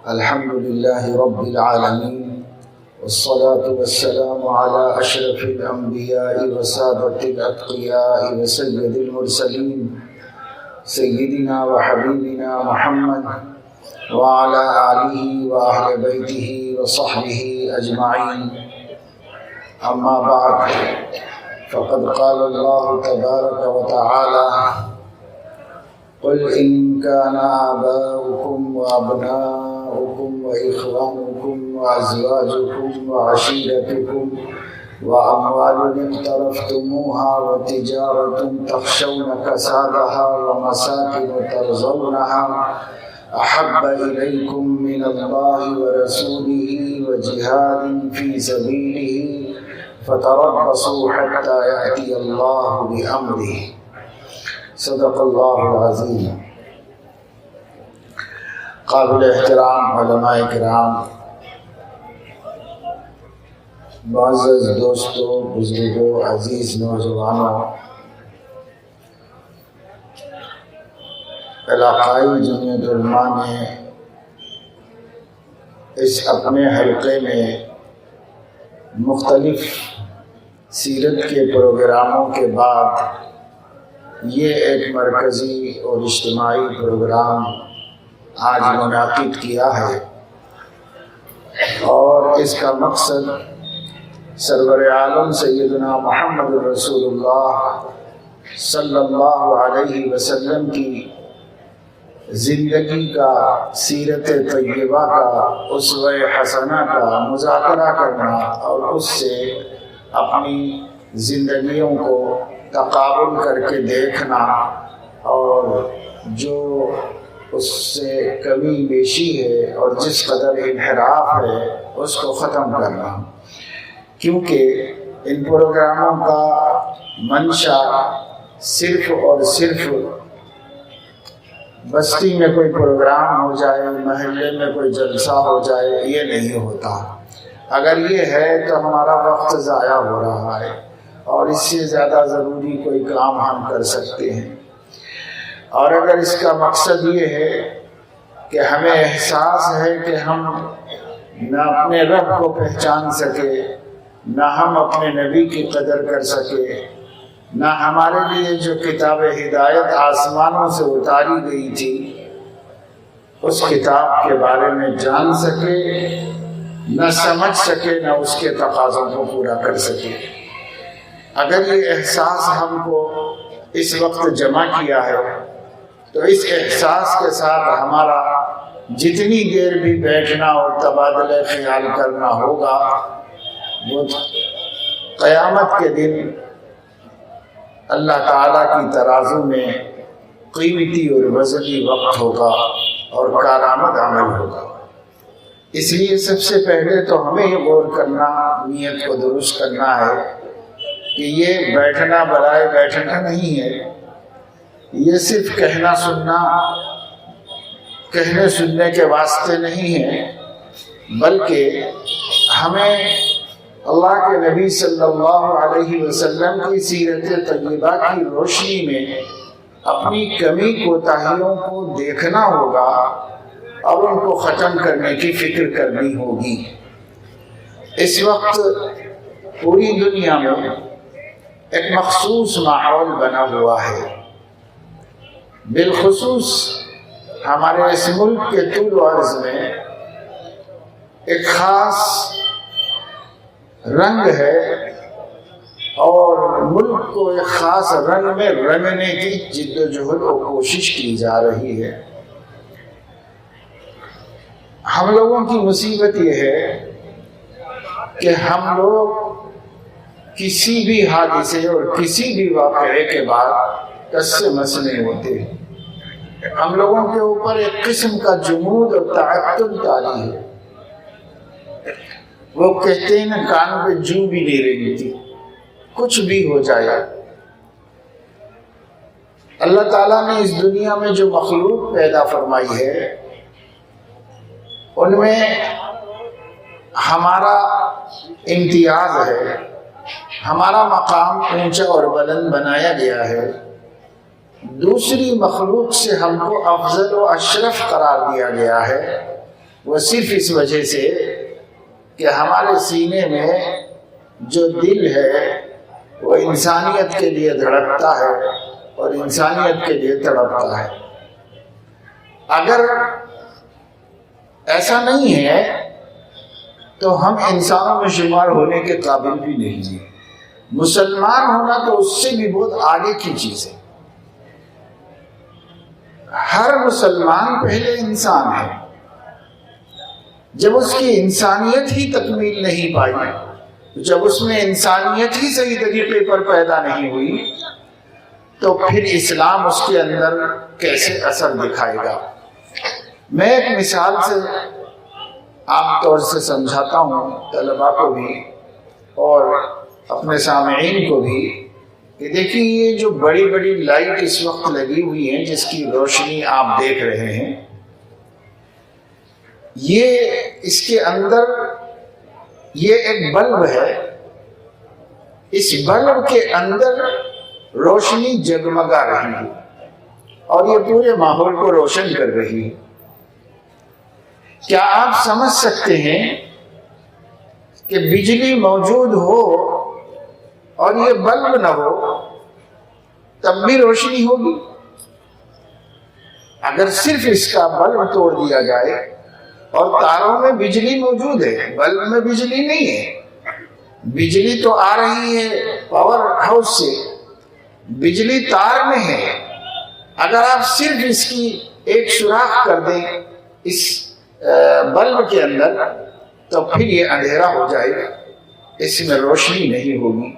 الحمد لله رب العالمين، والصلاة والسلام على أشرف الأنبياء وسادة الأتقياء وسيد المرسلين سيدنا وحبيبنا محمد وعلى آله وأهل بيته وصحبه أجمعين. أما بعد، فقد قال الله تبارك وتعالى: قل إن كان آباؤكم وأبناؤكم وإخوانكم وأزواجكم وعشيرتكم وأموال اقترفتموها وتجارة تخشون كسادها ومساكن ترضونها أحب إليكم من الله ورسوله وجهاد في سبيله فتربصوا حتى يأتي الله بأمره. صدق اللہ العظیم. قابل احترام علماء کرام، معزز دوستوں، بزرگوں، عزیز نوجوانوں، علاقائی جمعیت علماء نے اس اپنے حلقے میں مختلف سیرت کے پروگراموں کے بعد یہ ایک مرکزی اور اجتماعی پروگرام آج منعقد کیا ہے، اور اس کا مقصد سرور عالم سیدنا محمد رسول اللہ صلی اللہ علیہ وسلم کی زندگی کا، سیرت طیبہ کا، اسوہ حسنہ کا مذاکرہ کرنا اور اس سے اپنی زندگیوں کو تقابل کر کے دیکھنا، اور جو اس سے کمی بیشی ہے اور جس قدر انحراف ہے اس کو ختم کرنا. کیونکہ ان پروگراموں کا منشا صرف اور صرف بستی میں کوئی پروگرام ہو جائے، محلے میں کوئی جلسہ ہو جائے، یہ نہیں ہوتا. اگر یہ ہے تو ہمارا وقت ضائع ہو رہا ہے، اور اس سے زیادہ ضروری کوئی کام ہم کر سکتے ہیں. اور اگر اس کا مقصد یہ ہے کہ ہمیں احساس ہے کہ ہم نہ اپنے رب کو پہچان سکے، نہ ہم اپنے نبی کی قدر کر سکے، نہ ہمارے لیے جو کتاب ہدایت آسمانوں سے اتاری گئی تھی اس کتاب کے بارے میں جان سکے، نہ سمجھ سکے، نہ اس کے تقاضوں کو پورا کر سکے. اگر یہ احساس ہم کو اس وقت جمع کیا ہے تو اس احساس کے ساتھ ہمارا جتنی دیر بھی بیٹھنا اور تبادلہ خیال کرنا ہوگا وہ قیامت کے دن اللہ تعالیٰ کی ترازو میں قیمتی اور وزنی وقت ہوگا اور کارآمد عمل ہوگا. اس لیے سب سے پہلے تو ہمیں یہ غور کرنا، نیت کو درست کرنا ہے کہ یہ بیٹھنا برائے بیٹھنا نہیں ہے، یہ صرف کہنا سننا، کہنے سننے کے واسطے نہیں ہے، بلکہ ہمیں اللہ کے نبی صلی اللہ علیہ وسلم کی سیرت طیبہ کی روشنی میں اپنی کمی کوتاہیوں کو دیکھنا ہوگا اور ان کو ختم کرنے کی فکر کرنی ہوگی. اس وقت پوری دنیا میں ایک مخصوص ماحول بنا ہوا ہے، بالخصوص ہمارے اس ملک کے طول و عرض میں ایک خاص رنگ ہے، اور ملک کو ایک خاص رنگ میں رنگنے کی جد و جہد و کوشش کی جا رہی ہے. ہم لوگوں کی مصیبت یہ ہے کہ ہم لوگ کسی بھی حادثے اور کسی بھی واقعے کے بعد کس سے مس نہیں ہوتے. ہم لوگوں کے اوپر ایک قسم کا جمود اور تعطل طاری ہے. وہ کہتے ہیں نا، کان پہ جو بھی نہیں رہتی، کچھ بھی ہو جائے. اللہ تعالیٰ نے اس دنیا میں جو مخلوق پیدا فرمائی ہے ان میں ہمارا امتیاز ہے، ہمارا مقام اونچا اور بلند بنایا گیا ہے. دوسری مخلوق سے ہم کو افضل و اشرف قرار دیا گیا ہے، وہ صرف اس وجہ سے کہ ہمارے سینے میں جو دل ہے وہ انسانیت کے لیے دھڑکتا ہے اور انسانیت کے لیے تڑپتا ہے۔ اگر ایسا نہیں ہے تو ہم انسانوں میں شمار ہونے کے قابل بھی نہیں ہیں۔ مسلمان ہونا تو اس سے بھی بہت آگے کی چیز ہے۔ ہر مسلمان پہلے انسان ہے۔ جب اس کی انسانیت ہی تکمیل نہیں پائی، جب اس میں انسانیت ہی صحیح طریقے پر پیدا نہیں ہوئی، تو پھر اسلام اس کے اندر کیسے اثر دکھائے گا؟ میں ایک مثال سے عام طور سے سمجھاتا ہوں طلباء کو بھی اور اپنے سامعین کو بھی، کہ دیکھیے یہ جو بڑی بڑی لائٹ اس وقت لگی ہوئی ہیں جس کی روشنی آپ دیکھ رہے ہیں، یہ اس کے اندر یہ ایک بلب ہے۔ اس بلب کے اندر روشنی جگمگا رہی ہے اور یہ پورے ماحول کو روشن کر رہی ہے۔ کیا آپ سمجھ سکتے ہیں کہ بجلی موجود ہو اور یہ بلب نہ ہو تب بھی روشنی ہوگی؟ اگر صرف اس کا بلب توڑ دیا جائے، اور تاروں میں بجلی موجود ہے، بلب میں بجلی نہیں ہے، بجلی تو آ رہی ہے پاور ہاؤس سے، بجلی تار میں ہے، اگر آپ صرف اس کی ایک سوراخ کر دیں اس بلب کے اندر تو پھر یہ اندھیرا ہو جائے گا، اس میں روشنی نہیں ہوگی۔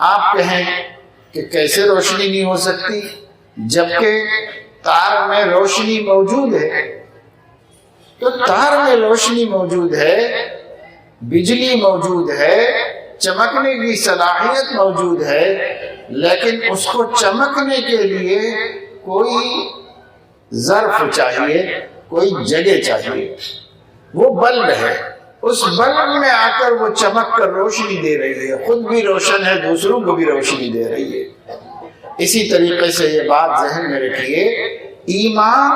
آپ کہیں کہ کیسے روشنی نہیں ہو سکتی جبکہ تار میں روشنی موجود ہے؟ تو تار میں روشنی موجود ہے، بجلی موجود ہے، چمکنے کی صلاحیت موجود ہے، لیکن اس کو چمکنے کے لیے کوئی ظرف چاہیے، کوئی جگہ چاہیے۔ وہ بلب ہے، اس بلب میں آ کر وہ چمک کر روشنی دے رہی ہے، خود بھی روشن ہے، دوسروں کو بھی روشنی دے رہی ہے۔ اسی طریقے سے یہ بات ذہن میں رکھیے، ایمان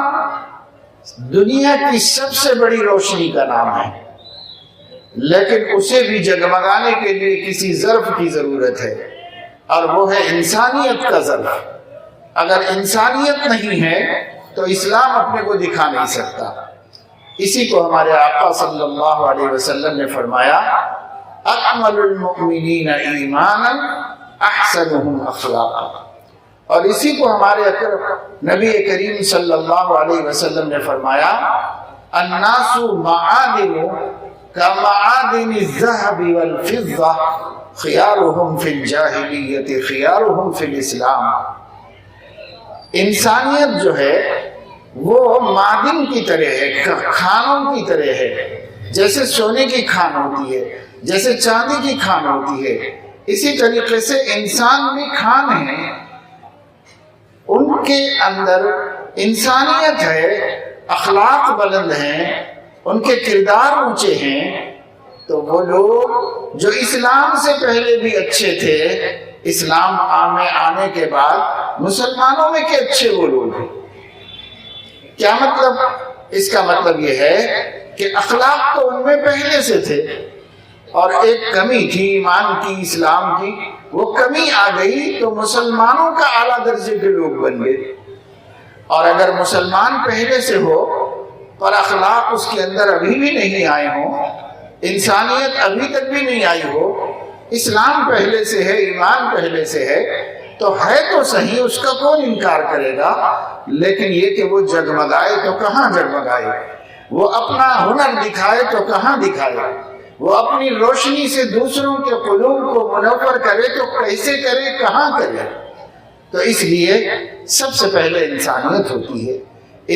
دنیا کی سب سے بڑی روشنی کا نام ہے، لیکن اسے بھی جگمگانے کے لیے کسی ظرف کی ضرورت ہے، اور وہ ہے انسانیت کا ظرف۔ اگر انسانیت نہیں ہے تو اسلام اپنے کو دکھا نہیں سکتا۔ اسی کو ہمارے آقا صلی اللہ علیہ وسلم نے فرمایا، اکمل المؤمنین ایمانا احسنهم اخلاقا، اور اسی کو ہمارے نبی کریم صلی اللہ علیہ وسلم نے فرمایا، الناس معادن کمعادن الذهب والفضة خیارهم فی الجاہلیت خیارهم فی الاسلام۔ انسانیت جو ہے وہ معدن کی طرح ہے، کھانوں کی طرح ہے، جیسے سونے کی کھان ہوتی ہے، جیسے چاندی کی کھان ہوتی ہے، اسی طریقے سے انسان بھی کھان ہے، ان کے اندر انسانیت ہے، اخلاق بلند ہیں، ان کے کردار اونچے ہیں، تو وہ لوگ جو اسلام سے پہلے بھی اچھے تھے، اسلام میں آنے کے بعد مسلمانوں میں کے اچھے وہ لوگ ہیں۔ کیا مطلب؟ اس کا مطلب یہ ہے کہ اخلاق تو ان میں پہلے سے تھے، اور ایک کمی تھی ایمان کی، اسلام کی، وہ کمی آ گئی تو مسلمانوں کا اعلیٰ درجے کے لوگ بن گئے۔ اور اگر مسلمان پہلے سے ہو پر اخلاق اس کے اندر ابھی بھی نہیں آئے ہوں، انسانیت ابھی تک بھی نہیں آئی ہو، اسلام پہلے سے ہے، ایمان پہلے سے ہے، تو ہے تو صحیح، اس کا کون انکار کرے گا، لیکن یہ کہ وہ جگمگائے تو کہاں جگمگائے، وہ اپنا ہنر دکھائے تو کہاں دکھائے، وہ اپنی روشنی سے دوسروں کے قلوب کو منور کرے تو کیسے کرے، کہاں کرے۔ تو اس لیے سب سے پہلے انسانیت ہوتی ہے،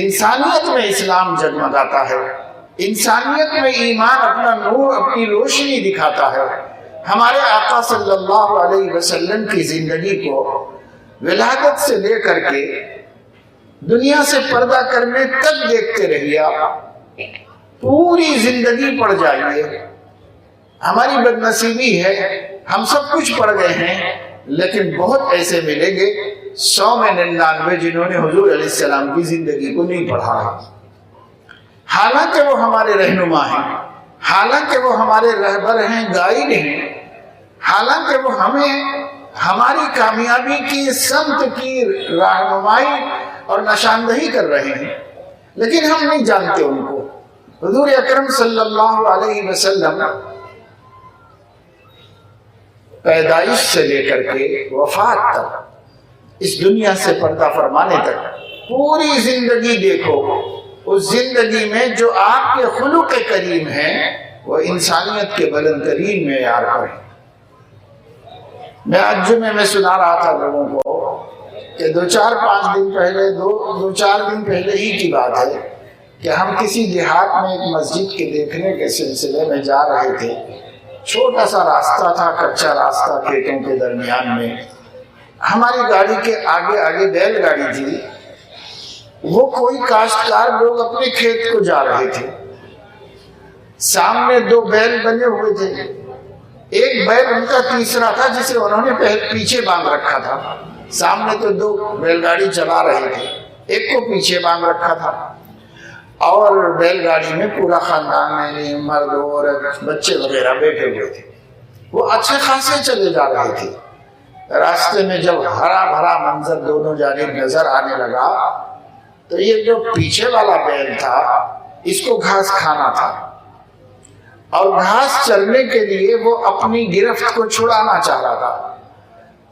انسانیت میں اسلام جگمگاتا ہے، انسانیت میں ایمان اپنا نور، اپنی روشنی دکھاتا ہے۔ ہمارے آقا صلی اللہ علیہ وسلم کی زندگی کو ولادت سے لے کر کے دنیا سے پردہ کرنے تک دیکھتے رہیے، آپ پوری زندگی پڑ جائیے۔ ہماری بدنصیبی ہے، ہم سب کچھ پڑھ گئے ہیں، لیکن بہت ایسے ملیں گے 100 میں 99 جنہوں نے حضور علیہ السلام کی زندگی کو نہیں پڑھا ہے۔ حالانکہ وہ ہمارے رہنما ہیں، حالانکہ وہ ہمارے رہبر ہیں، گائیڈ ہیں، حالانکہ وہ ہمیں ہماری کامیابی کی سمت کی رہنمائی اور نشاندہی کر رہے ہیں، لیکن ہم نہیں جانتے ان کو۔ حضور اکرم صلی اللہ علیہ وسلم پیدائش سے لے کر کے وفات تک، اس دنیا سے پردہ فرمانے تک پوری زندگی دیکھو، اس زندگی میں جو آپ کے خلق کریم ہیں وہ انسانیت کے بلند ترین معیار پر ہیں۔ میں آج جمعے میں سنا رہا تھا لوگوں کو کہ دو چار دن پہلے ہی کی بات ہے کہ ہم کسی دیہات میں ایک مسجد کے دیکھنے کے سلسلے میں جا رہے تھے۔ چھوٹا سا راستہ تھا، کچا راستہ کھیتوں کے درمیان میں۔ ہماری گاڑی کے آگے بیل گاڑی تھی، وہ کوئی کاشتکار لوگ اپنے کھیت کو جا رہے تھے۔ سامنے دو بیل بنے ہوئے تھے، ایک بیل ان کا تیسرا تھا جسے انہوں نے پیچھے باندھ رکھا تھا۔ سامنے تو دو بیل گاڑی چلا رہے تھے، ایک کو پیچھے باندھ رکھا تھا، اور بیل گاڑی میں پورا خاندان میں مرد عورت بچے وغیرہ بیٹھے ہوئے تھے۔ وہ اچھے خاصے چلے جا رہے تھے۔ راستے میں جب ہرا بھرا منظر دونوں جانب نظر آنے لگا تو یہ جو پیچھے والا بیل تھا اس کو گھاس کھانا تھا، اور گھاس چرنے کے لیے وہ اپنی گرفت کو چھڑانا چاہ رہا تھا،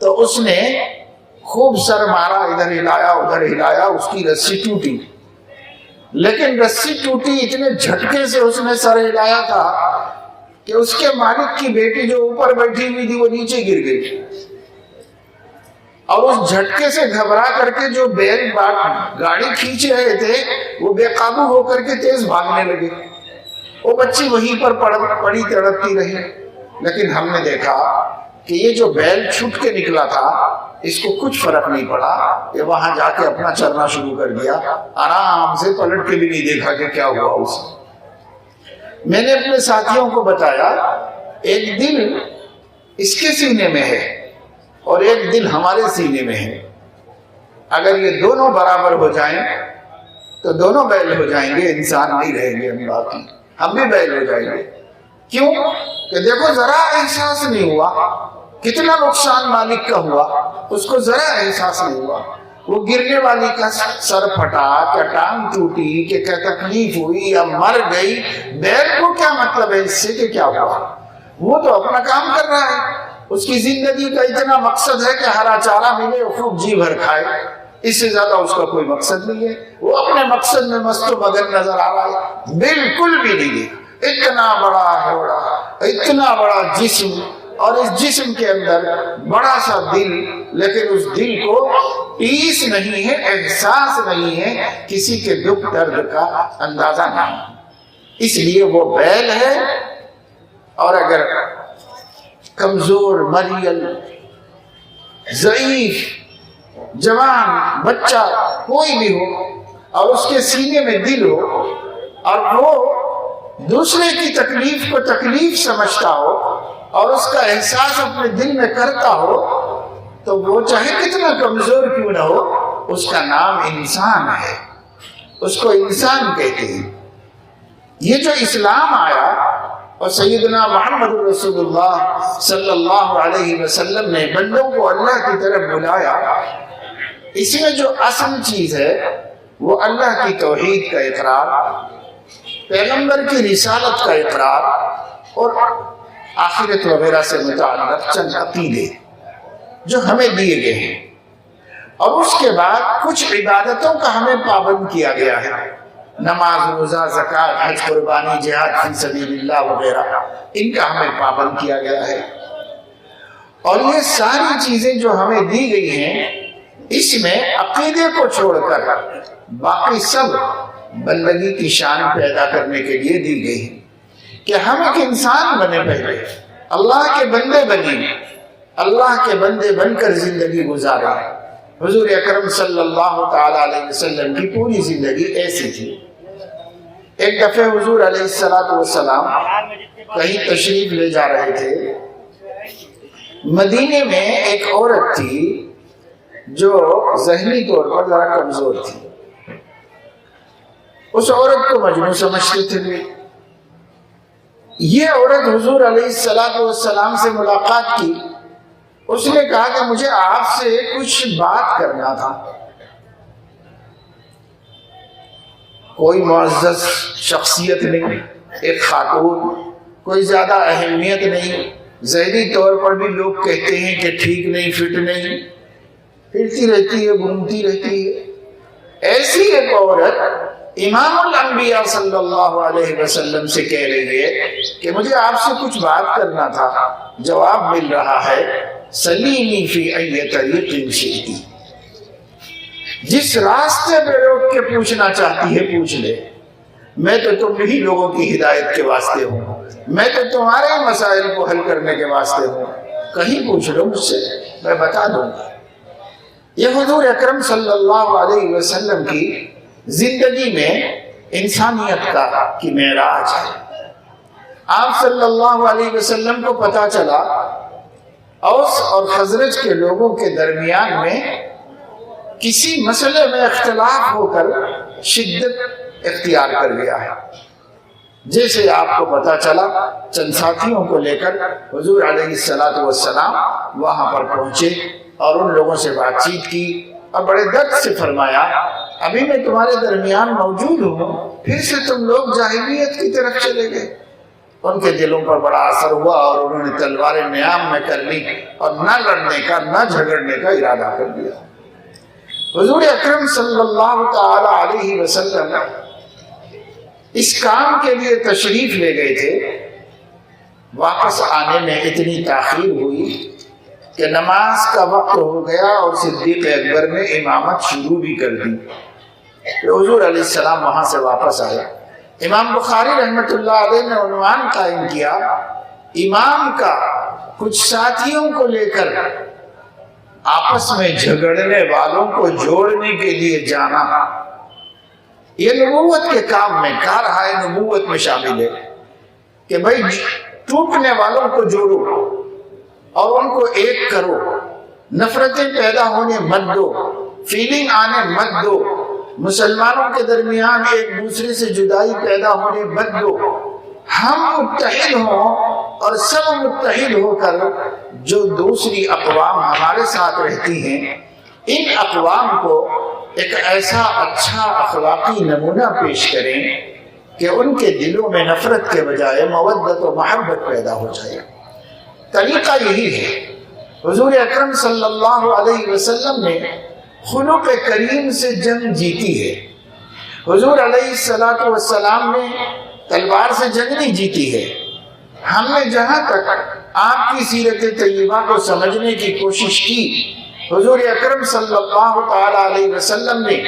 تو اس نے خوب سر مارا، ادھر ہلایا ادھر ہلایا، اس کی رسی ٹوٹی۔ لیکن رسی ٹوٹی اتنے جھٹکے سے اس نے سر ہلایا تھا کہ اس کے مالک کی بیٹی جو اوپر بیٹھی ہوئی تھی وہ نیچے گر گئی، اور اس جھٹکے سے گھبرا کر کے جو بیل گاڑی کھینچ رہے تھے وہ بے قابو ہو کر کے تیز بھاگنے لگے۔ وہ بچی وہیں پر پڑی تڑپتی رہی۔ لیکن ہم نے دیکھا کہ یہ جو بیل چھوٹ کے نکلا تھا اس کو کچھ فرق نہیں پڑا، کہ وہاں جا کے اپنا چرنا شروع کر دیا، آرام سے پلٹ کے بھی نہیں دیکھا کہ کیا ہوا اسے۔ میں نے اپنے ساتھیوں کو بتایا ایک دل اس کے سینے میں ہے اور ایک دل ہمارے سینے میں ہے، اگر یہ دونوں برابر ہو جائیں تو دونوں بیل ہو جائیں گے، انسان نہیں رہیں گے، ہم باقی ہم بھی بیل ہو جائیں گے۔ کیوں کہ دیکھو ذرا احساس نہیں ہوا، کتنا نقصان مالک کا ہوا، اس کو ذرا احساس نہیں ہوا۔ وہ گرنے والی کا سر پھٹا، کیا ٹانگ ٹوٹی، کہ کیا تکلیف ہوئی یا مر گئی، بیل کو کیا مطلب ہے اس سے کہ کیا ہوا؟ وہ تو اپنا کام کر رہا ہے، اس کی زندگی کا اتنا مقصد ہے کہ ہرا چارہ ملے، خوب جی بھر کھائے، اس سے زیادہ اس کا کوئی مقصد نہیں ہے۔ وہ اپنے مقصد میں مست و مگن نظر آ رہا ہے، بالکل بھی نہیں ہے۔ اتنا بڑا ہیوڑا، اتنا بڑا جسم، اور اس جسم کے اندر بڑا سا دل، لیکن اس دل کو ٹیس نہیں ہے، احساس نہیں ہے، کسی کے دکھ درد کا اندازہ نہیں، اس لیے وہ بیل ہے۔ اور اگر کمزور، مریل، ضعیف، جوان، بچہ کوئی بھی ہو اور اس کے سینے میں دل ہو اور وہ دوسرے کی تکلیف کو تکلیف سمجھتا ہو اور اس کا احساس اپنے دل میں کرتا ہو، تو وہ چاہے کتنا کمزور کیوں نہ ہو، اس کا نام انسان ہے، اس کو انسان کہتے ہیں۔ یہ جو اسلام آیا اور سیدنا محمد رسول اللہ صلی اللہ علیہ وسلم نے بندوں کو اللہ کی طرف بلایا، اس میں جو اصل چیز ہے وہ اللہ کی توحید کا اقرار، پیغمبر کی رسالت کا اقرار، اور آخرت وغیرہ سے متعلق چند عقیدے جو ہمیں دیے گئے ہیں، اور اس کے بعد کچھ عبادتوں کا ہمیں پابند کیا گیا ہے، نماز، روزہ، زکوٰۃ، حج، قربانی، جہاد فی سبیل اللہ وغیرہ، ان کا ہمیں پابند کیا گیا ہے۔ اور یہ ساری چیزیں جو ہمیں دی گئی ہیں، اس میں عقیدے کو چھوڑ کر باقی سب بندگی کی شان پیدا کرنے کے لیے دی گئی ہیں، کہ ہم ایک انسان بنے، پہلے اللہ کے بندے بنے، اللہ کے بندے بن کر زندگی گزارے۔ حضور اکرم صلی اللہ تعالی علیہ وسلم کی پوری زندگی ایسی تھی۔ ایک دفعہ حضور علیہ السلام کہیں تشریف لے جا رہے تھے، مدینے میں ایک عورت تھی جو ذہنی طور پر ذرا کمزور تھی۔ اس عورت کو مجنون سمجھتے تھے لوگ۔ یہ عورت حضور علیہ السلام سے ملاقات کی، اس نے کہا کہ مجھے آپ سے کچھ بات کرنا تھا۔ کوئی معزز شخصیت نہیں، ایک خاتون، کوئی زیادہ اہمیت نہیں، ظاہری طور پر بھی لوگ کہتے ہیں کہ ٹھیک نہیں، فٹ نہیں، پھرتی رہتی ہے، گھومتی رہتی ہے۔ ایسی ایک عورت امام الانبیاء صلی اللہ علیہ وسلم سے کہہ رہی ہے کہ مجھے آپ سے کچھ بات کرنا تھا۔ جواب مل رہا ہے سلیمی فی ای طریق شئتی، جس راستے پہ روک کے پوچھنا چاہتی ہے پوچھ لے، میں تو تم ہی لوگوں کی ہدایت کے واسطے ہوں، میں تو تمہارے مسائل کو حل کرنے کے واسطے ہوں، کہیں پوچھ لو مجھ سے، میں بتا دوں گا۔ یہ حضور اکرم صلی اللہ علیہ وسلم کی زندگی میں انسانیت کی معراج ہے۔ آپ صلی اللہ علیہ وسلم کو پتا چلا اوس اور خزرج کے لوگوں کے درمیان میں کسی مسئلے میں اختلاف ہو کر شدت اختیار کر گیا ہے۔ جیسے آپ کو پتا چلا، چند ساتھیوں کو لے کر حضور علیہ السلام وہاں پر پہنچے اور ان لوگوں سے بات چیت کی اور بڑے درد سے فرمایا ابھی میں تمہارے درمیان موجود ہوں، پھر سے تم لوگ جاہلیت کی طرف چلے گئے۔ ان کے دلوں پر بڑا اثر ہوا اور انہوں نے تلواریں نیام میں کر لی اور نہ لڑنے کا نہ جھگڑنے کا ارادہ کر دیا۔ حضور اکرم صلی اللہ تعالی علیہ وسلم اس کام کے لیے تشریف لے گئے تھے۔ واپس آنے میں اتنی تاخیر ہوئی کہ نماز کا وقت ہو گیا اور صدیق اکبر نے امامت شروع بھی کر دی۔ حضور علیہ السلام وہاں سے واپس آئے۔ امام بخاری رحمۃ اللہ علیہ نے عنوان قائم کیا، امام کا کچھ ساتھیوں کو لے کر آپس میں جھگڑنے والوں کو جوڑنے کے لیے جانا۔ یہ نبوت کے کام میں، کارہائے نبوت میں شامل ہے کہ بھائی ٹوٹنے والوں کو جوڑو اور ان کو ایک کرو، نفرتیں پیدا ہونے مت دو، فیلنگ آنے مت دو، مسلمانوں کے درمیان ایک دوسرے سے جدائی پیدا ہونے مت دو۔ ہم متحد ہوں اور سب متحد ہو کر جو دوسری اقوام ہمارے ساتھ رہتی ہیں، ان اقوام کو ایک ایسا اچھا اخلاقی نمونہ پیش کریں کہ ان کے دلوں میں نفرت کے بجائے مودت و محبت پیدا ہو جائے۔ طریقہ یہی ہے۔ حضور اکرم صلی اللہ علیہ وسلم نے خلق کریم سے جنگ جیتی ہے۔ حضور علیہ السلام نے تلوار سے جنگ نہیں جیتی ہے۔ ہم نے جہاں تک آپ کی سیرت طیبہ کو سمجھنے کی کوشش کی، حضور اکرم صلی اللہ تعالی علیہ وسلم نے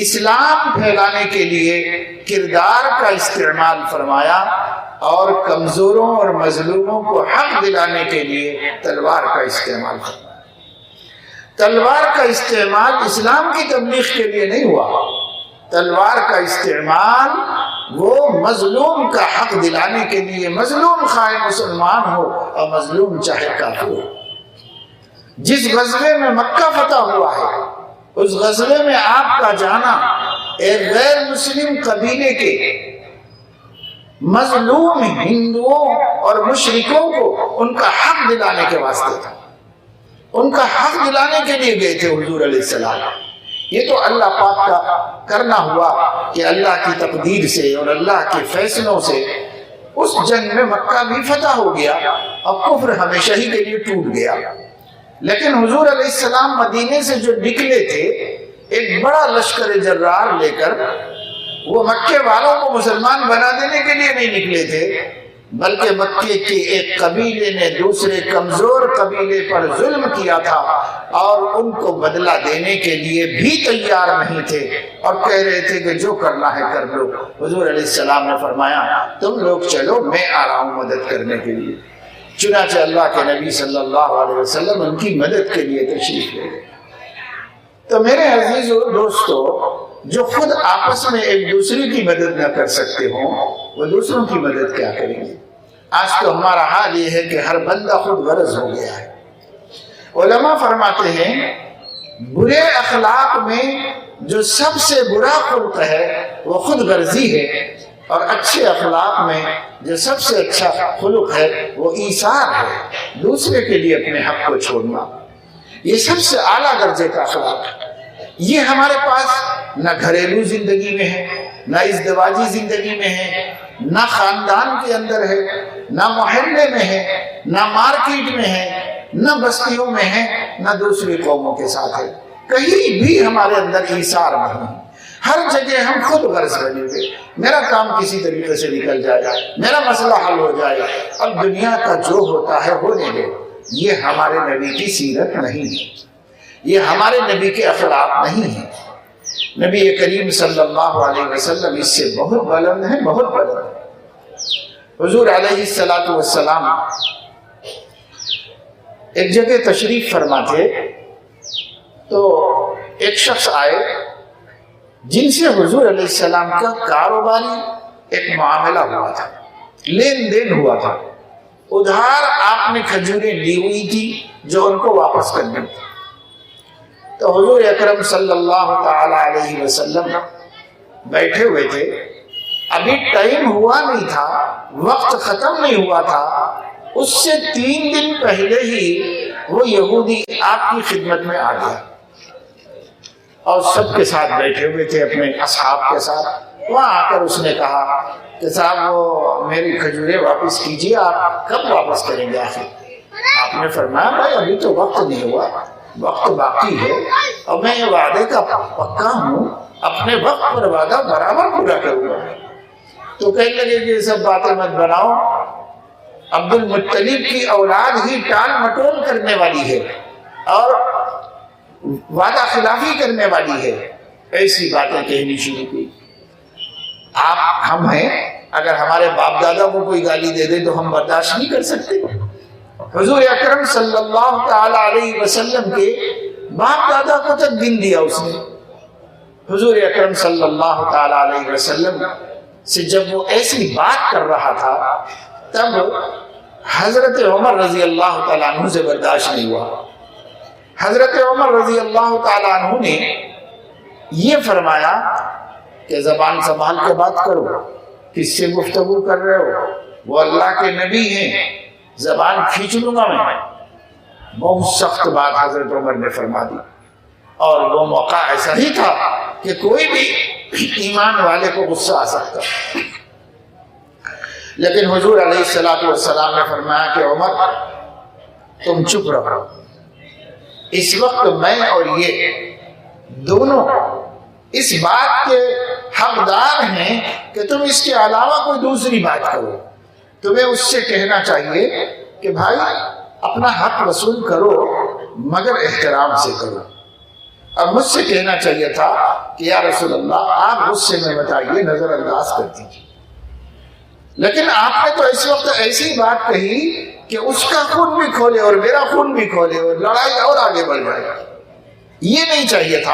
اسلام پھیلانے کے لیے کردار کا استعمال فرمایا اور کمزوروں اور مظلوموں کو حق دلانے کے لیے تلوار کا استعمال فرمایا۔ تلوار کا استعمال اسلام کی تبلیغ کے لیے نہیں ہوا، تلوار کا استعمال وہ مظلوم کا حق دلانے کے لیے، مظلوم خواہ مسلمان ہو اور مظلوم چاہے کافر ہو۔ جس غزوے میں مکہ فتح ہوا ہے، اس غزوے میں آپ کا جانا ایک غیر مسلم قبیلے کے مظلوم ہندوؤں اور مشرکوں کو ان کا حق دلانے کے واسطے تھا، ان کا حق دلانے کے لیے گئے تھے حضور علیہ السلام۔ یہ تو اللہ پاک کا کرنا ہوا کہ اللہ کی تقدیر سے اور اللہ کے فیصلوں سے اس جنگ میں مکہ بھی فتح ہو گیا اور کفر ہمیشہ ہی کے لیے ٹوٹ گیا۔ لیکن حضور علیہ السلام مدینے سے جو نکلے تھے ایک بڑا لشکر جرار لے کر، وہ مکے والوں کو مسلمان بنا دینے کے لیے نہیں نکلے تھے، بلکہ مکے کے ایک قبیلے نے دوسرے کمزور قبیلے پر ظلم کیا تھا اور ان کو بدلہ دینے کے لیے بھی تیار نہیں تھے اور کہہ رہے تھے کہ جو کرنا ہے کر لو۔ حضور علیہ السلام نے فرمایا تم لوگ چلو، میں آ رہا ہوں مدد کرنے کے لیے۔ چنانچہ اللہ کے نبی صلی اللہ علیہ وسلم ان کی مدد کے لیے تشریف لے گئے۔ تو میرے عزیز دوستو، جو خود آپس میں ایک دوسرے کی مدد نہ کر سکتے ہوں، وہ دوسروں کی مدد کیا کریں گے؟ آج تو ہمارا حال یہ ہے کہ ہر بندہ خود غرض ہو گیا ہے۔ علماء فرماتے ہیں برے اخلاق میں جو سب سے برا خلق ہے وہ خود غرضی ہے، اور اچھے اخلاق میں جو سب سے اچھا خلق ہے وہ ایثار ہے، دوسرے کے لیے اپنے حق کو چھوڑنا۔ یہ سب سے اعلیٰ درجے کا اخلاق ہے۔ یہ ہمارے پاس نہ گھریلو زندگی میں ہے، نہ ازدواجی زندگی میں ہے، نہ خاندان کے اندر ہے، نہ محلے میں ہے، نہ مارکیٹ میں ہے، نہ بستیوں میں ہے، نہ دوسری قوموں کے ساتھ ہے۔ کہیں بھی ہمارے اندر ایثار نہیں، ہر جگہ ہم خود غرض بنے ہوئے، میرا کام کسی طریقے سے نکل جائے، میرا مسئلہ حل ہو جائے، اب دنیا کا جو ہوتا ہے ہونے دو۔ یہ ہمارے نبی کی سیرت نہیں ہے، یہ ہمارے نبی کے اخلاق نہیں ہیں۔ نبی کریم صلی اللہ علیہ وسلم اس سے بہت بلند ہیں، بہت بلند ہیں۔ حضور علیہ السلام ایک جگہ تشریف فرما تھے تو ایک شخص آئے جن سے حضور علیہ السلام کا کاروباری ایک معاملہ ہوا تھا، لین دین ہوا تھا، ادھار آپ نے کھجوریں لی ہوئی تھی جو ان کو واپس کرنی تھی۔ تو حضور اکرم صلی اللہ تعالی علیہ وسلم بیٹھے ہوئے تھے، ابھی ٹائم ہوا نہیں تھا، وقت ختم نہیں ہوا تھا، اس سے 3 دن پہلے ہی وہ یہودی آپ کی خدمت میں آ گیا اور سب کے ساتھ بیٹھے ہوئے تھے اپنے اصحاب کے ساتھ۔ وہاں آ کر اس نے کہا کہ صاحب وہ میری کھجوریں واپس کیجیے، آپ کب واپس کریں گے آخر؟ آپ نے فرمایا بھائی ابھی تو وقت نہیں ہوا، وقت باقی ہے، اور میں یہ وعدے کا پکا ہوں، اپنے وقت پر وعدہ برابر پورا کروں گا۔ تو کہنے لگے کہ یہ سب باتیں مت بناؤ، عبد المطلب کی اولاد ہی ٹال مٹول کرنے والی ہے اور وعدہ خلافی کرنے والی ہے، ایسی باتیں کہنی شروع کی۔ آپ ہم ہیں، اگر ہمارے باپ دادا کو کوئی گالی دے دے تو ہم برداشت نہیں کر سکتے۔ حضور اکرم صلی اللہ تعالی علیہ وسلم کے باپ دادا کو تک گن دیا اس نے۔ حضور اکرم صلی اللہ تعالی علیہ وسلم سے جب وہ ایسی بات کر رہا تھا تب حضرت عمر رضی اللہ تعالیٰ عنہ سے برداشت نہیں ہوا۔ حضرت عمر رضی اللہ تعالیٰ عنہ نے یہ فرمایا کہ زبان سنبھال کے بات کرو، کس سے گفتگو کر رہے ہو؟ وہ اللہ کے نبی ہیں، زبان کھینچ لوں گا میں۔ بہت سخت بات حضرت عمر نے فرما دی، اور وہ موقع ایسا ہی تھا کہ کوئی بھی ایمان والے کو غصہ آ سکتا، لیکن حضور علیہ السلام نے فرمایا کہ عمر تم چپ رہو، اس وقت میں اور یہ دونوں اس بات کے حقدار ہیں کہ تم اس کے علاوہ کوئی دوسری بات کرو۔ تمہیں اس سے کہنا چاہیے کہ بھائی اپنا حق وصول کرو مگر احترام سے کرو، اور مجھ سے کہنا چاہیے تھا کہ یا رسول اللہ آپ غصے میں بتائیے، نظر انداز کر دیجیے، لیکن آپ نے تو اس وقت ایسی بات کہی کہ اس کا خون بھی کھولے اور میرا خون بھی کھولے اور لڑائی اور آگے بڑھ جائے۔ یہ نہیں چاہیے تھا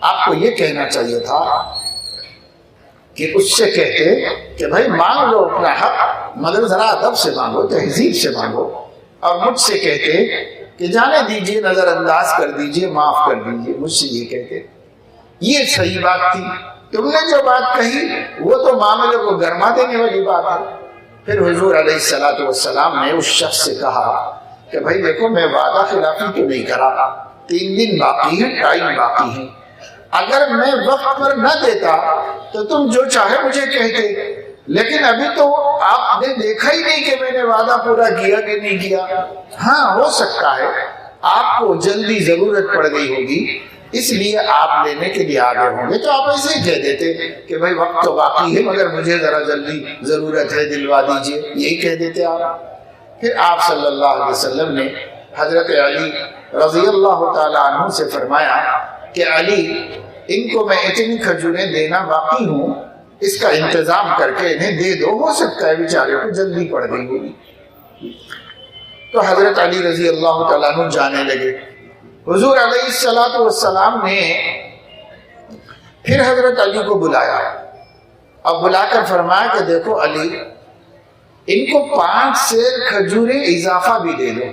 آپ کو یہ کہنا چاہیے تھا کہ اس سے کہتے کہ بھائی مانگ لو اپنا حق، مگر ذرا ادب سے مانگو، تہذیب سے مانگو، اور مجھ سے کہتے کہ جانے دیجئے، نظر انداز کر دیجئے، معاف کر دیجئے، مجھ سے یہ کہتے۔ یہ صحیح بات تھی۔ تم نے جو بات کہی وہ تو معاملے کو گرما دینے والی بات ہے۔ پھر حضور علیہ السلام نے اس شخص سے کہا کہ بھائی دیکھو میں وعدہ خلافی تو نہیں کرا، 3 دن باقی ہے، ٹائم باقی ہے، اگر میں وقت پر نہ دیتا تو تم جو چاہے مجھے کہتے، لیکن ابھی تو آپ نے دیکھا ہی نہیں کہ میں نے وعدہ پورا کیا کہ نہیں کیا۔ ہاں ہو سکتا ہے آپ کو جلدی ضرورت پڑ گئی ہوگی اس لیے آپ لینے کے لیے آگے ہوں گے، تو آپ ایسے ہی کہہ دیتے کہ بھائی وقت تو باقی ہے مگر مجھے ذرا جلدی ضرورت ہے، دلوا دیجئے، یہی کہہ دیتے آپ۔ پھر آپ صلی اللہ علیہ وسلم نے حضرت علی رضی اللہ تعالیٰ عنہ سے فرمایا کہ علی ان کو میں اتنی کھجوریں دینا باقی ہوں، اس کا انتظام کر کے انہیں دے دو، ہو سکتا ہے بیچارے کو جلدی پڑ گئی ہوگی۔ تو حضرت علی رضی اللہ تعالیٰ عنہ جانے لگے۔ حضور علیہ السلام نے پھر حضرت علی کو بلایا اور بلا کر فرمایا کہ دیکھو علی، ان کو 5 سیر کھجوریں اضافہ بھی دے دو،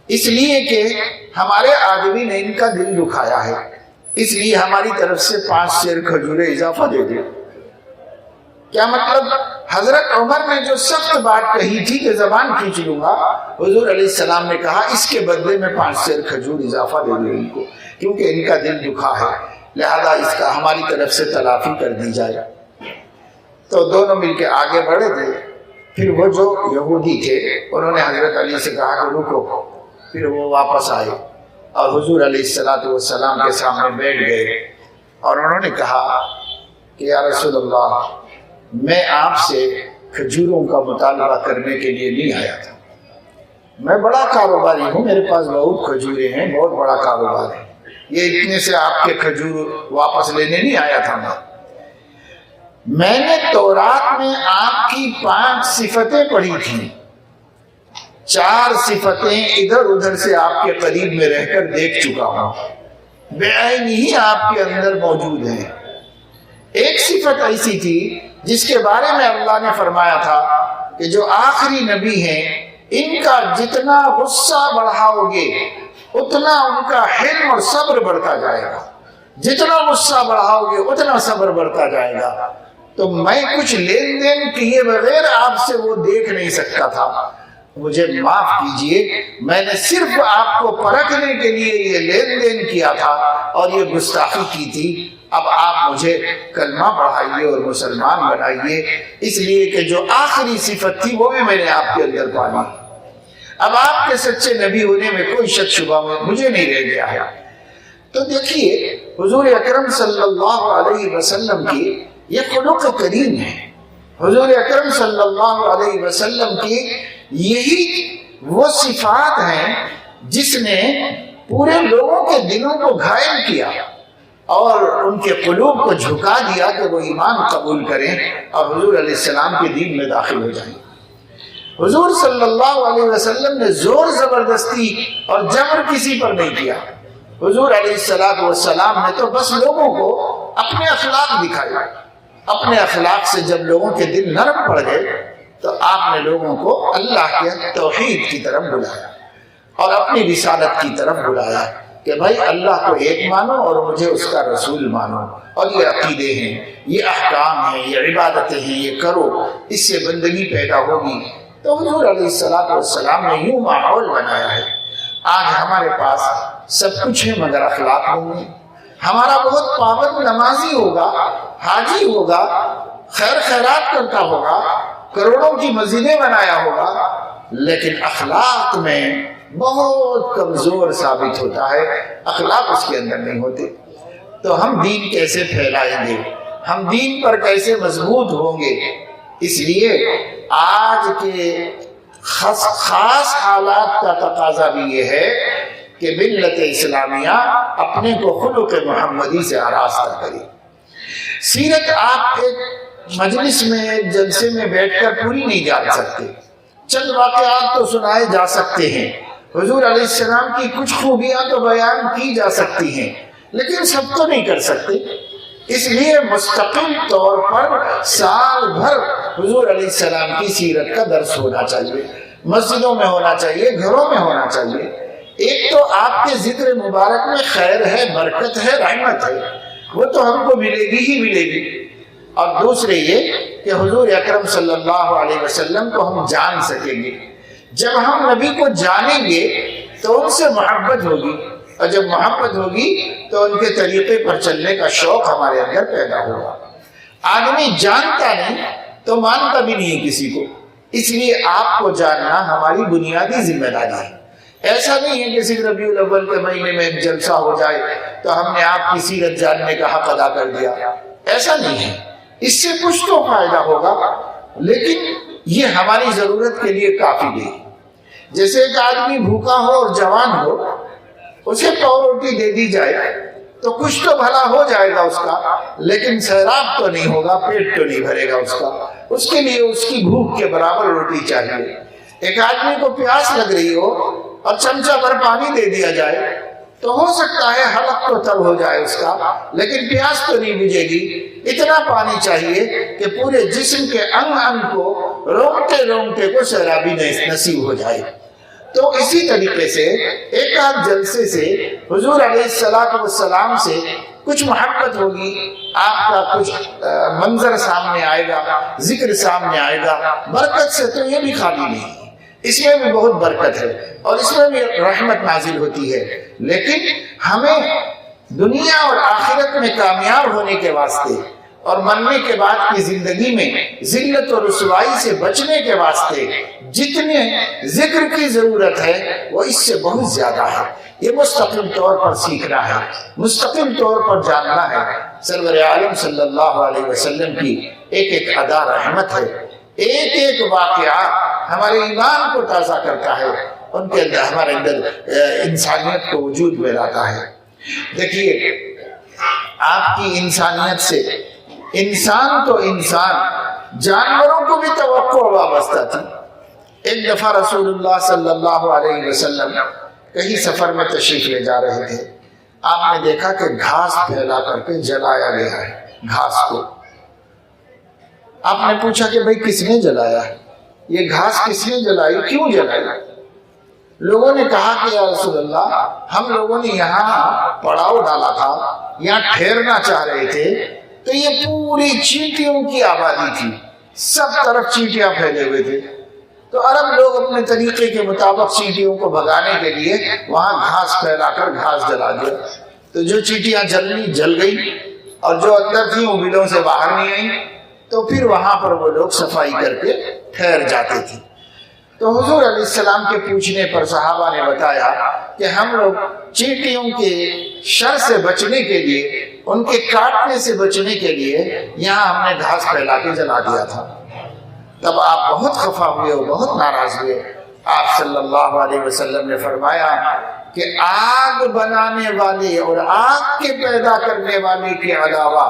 اس لیے کہ ہمارے آدمی نے ان کا دل دکھایا ہے، اس لیے ہماری طرف سے 5 سیر کھجوریں اضافہ دے دیں۔ کیا مطلب؟ حضرت عمر نے جو سخت بات کہی تھی کہ زبان کھینچ لوں گا، حضور علیہ السلام نے کہا اس کے بدلے میں 5 سیر کھجور اضافہ دے دوں ان کو، کیونکہ ان کا دل دکھا ہے، لہذا اس کا ہماری طرف سے تلافی کر دی جائے۔ تو دونوں مل کے آگے بڑھے تھے۔ پھر وہ جو یہودی تھے انہوں نے حضرت علی سے کہا کہ رکو، پھر وہ واپس آئے اور حضور علیہ السلام کے سامنے بیٹھ گئے اور انہوں نے کہا کہ یا رسول اللہ، میں آپ سے کھجوروں کا مطالبہ کرنے کے لیے نہیں آیا تھا، میں بڑا کاروباری ہوں، میرے پاس بہت کھجوریں ہیں، بہت بڑا کاروبار ہے، یہ اتنے سے آپ کے کھجور واپس لینے نہیں آیا تھا۔ میں نے تورات میں آپ کی 5 صفتیں پڑھی تھیں، 4 صفتیں ادھر ادھر سے آپ کے قریب میں رہ کر دیکھ چکا ہوں، بے عین ہی آپ کے اندر موجود ہیں۔ ایک صفت ایسی تھی جس کے بارے میں اللہ نے فرمایا تھا کہ جو آخری نبی ہیں ان کا جتنا غصہ بڑھاؤ گے اتنا ان کا حلم اور صبر بڑھتا جائے گا، جتنا غصہ بڑھاؤ گے اتنا صبر بڑھتا جائے گا۔ تو میں کچھ لین دین کیے بغیر آپ سے وہ دیکھ نہیں سکتا تھا، مجھے معاف کیجئے، میں نے صرف آپ کو پرکھنے کے لیے یہ لین دین کیا تھا اور یہ گستاخی کی تھی۔ اب آپ مجھے کلمہ پڑھائیے اور مسلمان بنائیے، اس لیے کہ جو آخری صفت تھی وہ بھی میں نے آپ کے اندر پائی۔ اب آپ کے سچے نبی ہونے میں کوئی شک شبہ مجھے نہیں رہ گیا ہے۔ تو دیکھیے حضور اکرم صلی اللہ علیہ وسلم کی یہ خلق کریم ہے، حضور اکرم صلی اللہ علیہ وسلم کی یہی وہ صفات ہیں جس نے پورے لوگوں کے دلوں کو گھائل کیا اور ان کے قلوب کو جھکا دیا کہ وہ ایمان قبول کریں اور حضور علیہ السلام کے دین میں داخل ہو جائیں۔ حضور صلی اللہ علیہ وسلم نے زور زبردستی اور جبر کسی پر نہیں کیا، حضور علیہ السلام نے تو بس لوگوں کو اپنے اخلاق دکھائے۔ اپنے اخلاق سے جب لوگوں کے دل نرم پڑ گئے تو آپ نے لوگوں کو اللہ کے توحید کی طرف بلایا اور اپنی رسالت کی طرف بلایا کہ بھائی اللہ کو ایک مانو اور مجھے اس کا رسول مانو، اور یہ عقیدے ہیں، یہ احکام ہیں، یہ عبادتیں ہیں، یہ کرو، اس سے بندگی پیدا ہوگی۔ تو حضور علیہ السلام نے یوں ماحول بنایا ہے۔ آج ہمارے پاس سب کچھ ہے مگر اخلاق نہیں ہے۔ ہمارا بہت پابند نمازی ہوگا، حاجی ہوگا، خیر خیرات کرتا ہوگا، کروڑوں کی مسجدیں بنایا ہوگا، لیکن اخلاق میں بہت کمزور ثابت ہوتا ہے، اخلاق اس کے اندر نہیں ہوتے۔ تو ہم دین کیسے پھیلائیں گے، ہم دین پر کیسے مضبوط ہوں گے؟ اس لیے آج کے خاص حالات کا تقاضا بھی یہ ہے کہ ملت اسلامیہ اپنے کو خلق محمدی سے آراستہ کرے۔ سیرت آپ ایک مجلس میں جلسے میں بیٹھ کر پوری نہیں جان سکتے، چند واقعات تو سنائے جا سکتے ہیں، حضور علیہ السلام کی کچھ خوبیاں تو بیان کی جا سکتی ہیں، لیکن سب تو نہیں کر سکتے۔ اس لیے مستقل طور پر سال بھر حضور علیہ السلام کی سیرت کا درس ہونا چاہیے، مسجدوں میں ہونا چاہیے، گھروں میں ہونا چاہیے۔ ایک تو آپ کے ذکر مبارک میں خیر ہے، برکت ہے، رحمت ہے، وہ تو ہم کو ملے گی ہی ملے گی، اور دوسرے یہ کہ حضور اکرم صلی اللہ علیہ وسلم کو ہم جان سکیں گے۔ جب ہم نبی کو جانیں گے تو ان سے محبت ہوگی، اور جب محبت ہوگی تو ان کے طریقے پر چلنے کا شوق ہمارے اندر پیدا ہوگا۔ آدمی جانتا نہیں تو مانتا بھی نہیں کسی کو، اس لیے آپ کو جاننا ہماری بنیادی ذمہ داری ہے۔ ایسا نہیں ہے کہ صرف ربیع الاول کے مہینے میں ایک جلسہ ہو جائے تو ہم نے آپ کی سیرت جاننے کا حق ادا کر دیا، ایسا نہیں ہے۔ اس سے کچھ تو فائدہ ہوگا، لیکن یہ ہماری ضرورت کے لیے کافی نہیں۔ جیسے ایک آدمی بھوکا ہو اور جوان ہو، اسے پاؤ روٹی دے دی جائے تو کچھ تو بھلا ہو جائے گا اس کا، لیکن سیراب تو نہیں ہوگا، پیٹ تو نہیں بھرے گا اس کا۔ اس کے لیے اس کی بھوک کے برابر روٹی چاہیے۔ ایک آدمی کو پیاس لگ رہی ہو اور چمچہ بھر پانی دے دیا جائے تو ہو سکتا ہے حلق تو تب ہو جائے اس کا، لیکن پیاس تو نہیں بجھے گی۔ اتنا پانی چاہیے کہ پورے جسم کے انگ انگ کو، رونگٹے رونگٹے کو سیرابی نصیب ہو جائے۔ تو اسی طریقے سے ایک آدھ جلسے سے حضور علیہ السلام سے کچھ محبت ہوگی، آپ کا کچھ منظر سامنے آئے گا، ذکر سامنے آئے گا، برکت سے تو یہ بھی خالی نہیں، اس میں بھی بہت برکت ہے اور اس میں بھی رحمت نازل ہوتی ہے۔ لیکن ہمیں دنیا اور آخرت میں کامیاب ہونے کے واسطے اور مرنے کے بعد کی زندگی میں ذلت اور رسوائی سے بچنے کے واسطے جتنے ذکر کی ضرورت ہے وہ اس سے بہت زیادہ ہے۔ یہ مستقل طور پر سیکھنا ہے، مستقل طور پر جاننا ہے۔ سرور عالم صلی اللہ علیہ وسلم کی ایک ایک ادا رحمت ہے، ایک ایک واقعہ ہمارے ایمان کو تازہ کرتا ہے، ان کے اندر ہمارے اندر انسانیت کو وجود میں لاتا ہے۔ دیکھیے آپ کی انسانیت سے، انسان تو انسان، جانوروں کو بھی توقع وابستہ تھی۔ ایک دفعہ رسول اللہ صلی اللہ علیہ وسلم کہیں سفر میں تشریف لے جا رہے تھے، آپ نے دیکھا کہ گھاس پھیلا کر کے جلایا گیا ہے گھاس کو۔ آپ نے پوچھا کہ بھئی کس نے جلایا ہے یہ گھاس، کس نے جلائی، کیوں جلائی؟ لوگوں نے کہا کہ یا رسول اللہ ہم لوگوں نے یہاں پڑاؤ ڈالا تھا، یہاں ٹھہرنا چاہ رہے تھے، تو یہ پوری چیونٹیوں کی آبادی تھی، سب طرف چیونٹیاں پھیلے ہوئے تھے، تو عرب لوگ اپنے طریقے کے مطابق چیونٹیوں کو بھگانے کے لیے وہاں گھاس پھیلا کر گھاس جلا دیا۔ تو جو چیونٹیاں جلنی جل گئی اور جو اندر تھیں وہ بلوں سے باہر نہیں آئیں، تو پھر وہاں پر وہ لوگ صفائی کر کے ٹھہر جاتے تھے۔ تو حضور علیہ السلام کے پوچھنے پر صحابہ نے بتایا کہ ہم لوگ چیونٹیوں کے شر سے بچنے کے لیے، ان کے کاٹنے سے بچنے کے لیے یہاں ہم نے گھاس پھیلا کے جلا دیا تھا۔ تب آپ بہت خفا ہوئے اور بہت ناراض ہوئے۔ آپ صلی اللہ علیہ وسلم نے فرمایا کہ آگ بنانے والے اور آگ کے پیدا کرنے والے کے علاوہ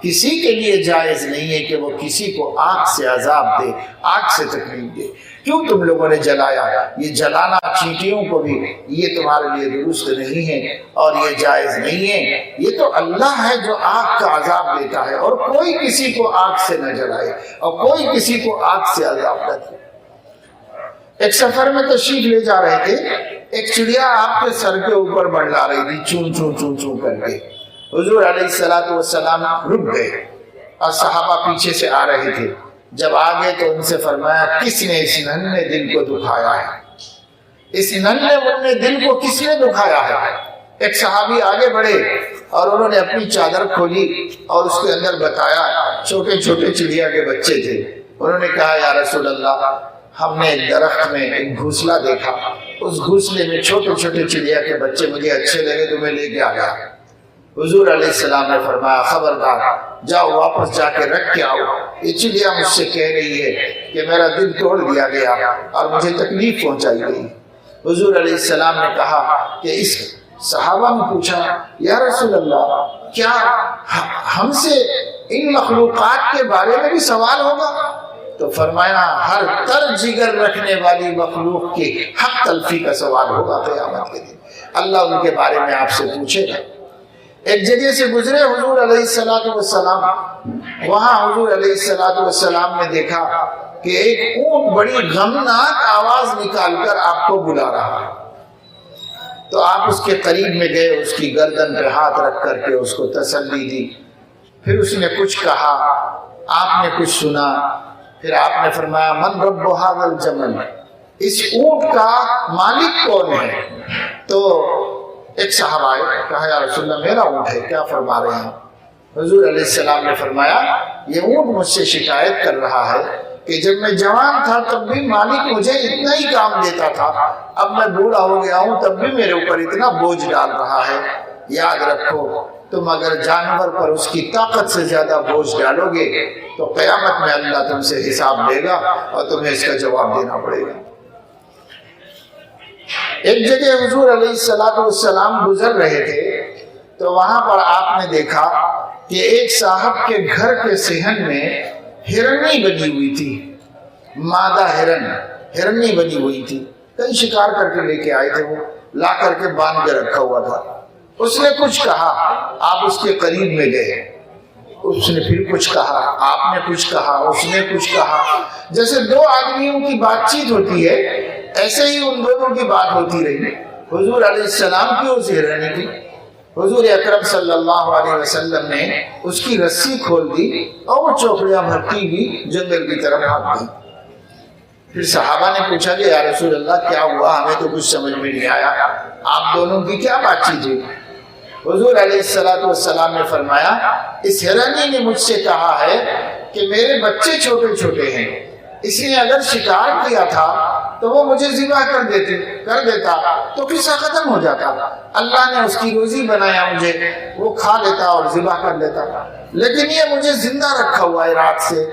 کسی کے لیے جائز نہیں ہے کہ وہ کسی کو آگ سے عذاب دے، آگ سے تکلیف دے۔ کیوں تم لوگوں نے جلایا؟ یہ جلانا چیونٹیوں کو بھی یہ تمہارے لیے درست نہیں ہے اور یہ جائز نہیں ہے۔ یہ تو اللہ ہے جو آگ کا عذاب دیتا ہے، اور کوئی کسی کو آگ سے نہ جلائے اور کوئی کسی کو آگ سے عذاب نہ دے۔ ایک سفر میں تشریف لے جا رہے تھے، ایک چڑیا آپ کے سر کے اوپر بڑھلا رہی تھی، چون چون چون چون کر کے۔ حضور علیہ السلام رک گئے اور صحابہ پیچھے سے آ رہے تھے۔ جب آگے تو ان سے فرمایا کس نے اس ننھے دل کو دکھایا ہے؟ اس ننھے منھے دل کو کس نے دکھایا ہے؟ ایک صحابی آگے بڑھے اور انہوں نے اپنی چادر کھولی اور اس کے اندر بتایا چھوٹے چھوٹے چڑیا کے بچے تھے۔ انہوں نے کہا یا رسول اللہ ہم نے ایک درخت میں ایک گھونسلہ دیکھا، اس گھونسلے میں چھوٹے چھوٹے چڑیا کے بچے مجھے اچھے لگے تو میں لے کے آیا۔ حضور علیہ السلام نے فرمایا خبردار، جاؤ واپس جا کے رکھ کے آؤ، یہ چڑیا مجھ سے کہہ رہی ہے کہ میرا دل توڑ دیا گیا اور مجھے تکلیف پہنچائی گئی۔ حضور علیہ السلام نے کہا کہ اس صحابہ نے پوچھا یا رسول اللہ کیا ہم سے ان مخلوقات کے بارے میں بھی سوال ہوگا؟ تو فرمایا ہر تر جگر رکھنے والی مخلوق کے حق تلفی کا سوال ہوگا قیامت کے دن، اللہ ان کے بارے میں آپ سے پوچھے گا۔ ایک جگہ سے گزرے حضور علیہ السلام، وہاں حضور علیہ السلام نے دیکھا کہ ایک اونٹ بڑی غمناک آواز نکال کر آپ کو بلا رہا ہے۔ تو آپ اس کے قریب میں گئے، اس کی گردن پہ ہاتھ رکھ کر کے اس کو تسلی دی، پھر اس نے کچھ کہا، آپ نے کچھ سنا، پھر آپ نے فرمایا من رب ھذا الجمل، اس اونٹ کا مالک کون ہے؟ تو ایک صحابہ آئے، کہا یا رسول اللہ میرا اونٹ ہے، کیا فرما رہے ہیں؟ حضور علیہ السلام نے فرمایا یہ اونٹ مجھ سے شکایت کر رہا ہے کہ جب میں جوان تھا تب بھی مالک مجھے اتنا ہی کام دیتا تھا، اب میں بوڑھا ہو گیا ہوں تب بھی میرے اوپر اتنا بوجھ ڈال رہا ہے۔ یاد رکھو تم اگر جانور پر اس کی طاقت سے زیادہ بوجھ ڈالو گے تو قیامت میں اللہ تم سے حساب لے گا اور تمہیں اس کا جواب دینا پڑے گا۔ ایک جگہ حضور علیہ السلام گزر رہے تھے تو وہاں پر آپ نے دیکھا کہ ایک صاحب کے گھر کے صحن میں ہرنی بنی ہوئی تھی، مادہ ہرنی بنی ہوئی تھی، کئی شکار کر کے لے کے آئے تھے، وہ لا کر کے باندھ کے رکھا ہوا تھا۔ اس نے کچھ کہا، آپ اس کے قریب میں گئے، اس نے پھر کچھ کہا، آپ نے کچھ کہا، اس نے کچھ کہا، جیسے دو آدمیوں کی بات چیت ہوتی ہے ایسے ہی ان دونوں کی بات ہوتی رہی، حضور علیہ السلام کی اور ہرنی کی۔ حضور اکرم صلی اللہ علیہ وسلم نے اس کی رسی کھول دی اور وہ چوکڑیاں بھرتی ہوئی جنگل کی طرف بھاگ گئی۔ پھر صحابہ نے پوچھا کہ یا رسول اللہ کیا ہوا، ہمیں تو کچھ سمجھ میں نہیں آیا، آپ دونوں کی کیا بات چیت ہوئی؟ حضور علیہ السلام نے فرمایا اس ہرنی نے مجھ سے کہا ہے کہ میرے بچے چھوٹے چھوٹے ہیں، اس لیے اگر شکار کیا تھا تو وہ مجھے ذبح کر دیتا تو قصہ ختم ہو جاتا، اللہ نے اس کی روزی بنایا مجھے، وہ کھا لیتا اور ذبح کر لیتا، لیکن یہ مجھے زندہ رکھا ہوا ہے رات سے،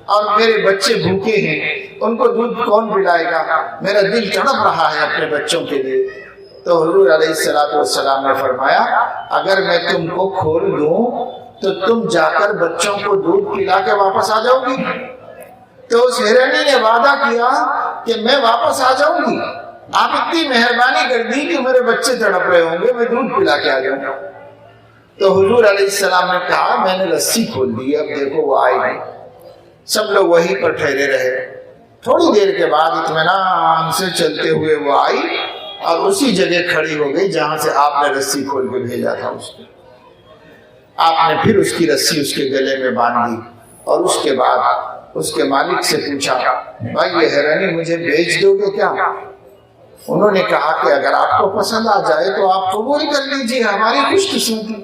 اور میرے بچے بھوکے ہیں، ان کو دودھ کون پلائے گا، میرا دل تڑپ رہا ہے اپنے بچوں کے لیے۔ تو حضور علیہ السلام نے فرمایا اگر میں تم کو کھول دوں تو تم جا کر بچوں کو دودھ پلا کے واپس آ جاؤ گی؟ تو اس ہرنی نے وعدہ کیا کہ میں واپس آ جاؤں گی، آپ اتنی مہربانی کر دی کہ میرے بچے تڑپ رہے ہوں گے، میں دودھ پلا کے آ جاؤں گا۔ تو حضور علیہ السلام نے کہا میں نے رسی کھول دی، اب دیکھو وہ آئے گی۔ سب لوگ وہیں پر ٹھہرے رہے۔ تھوڑی دیر کے بعد اطمینان سے چلتے ہوئے وہ آئی اور اسی جگہ کھڑی ہو گئی جہاں سے آپ نے رسی کھول کے بھیجا تھا اس کو۔ آپ نے پھر اس کی رسی اس کے گلے میں باندھ دی اور اس کے بعد اس کے مالک سے پوچھا بھائی یہ ہرنی مجھے بیچ دو گے کیا؟ انہوں نے کہا کہ اگر آپ کو پسند آ جائے تو آپ قبول کر لیجیے، ہماری خوش قسمتی۔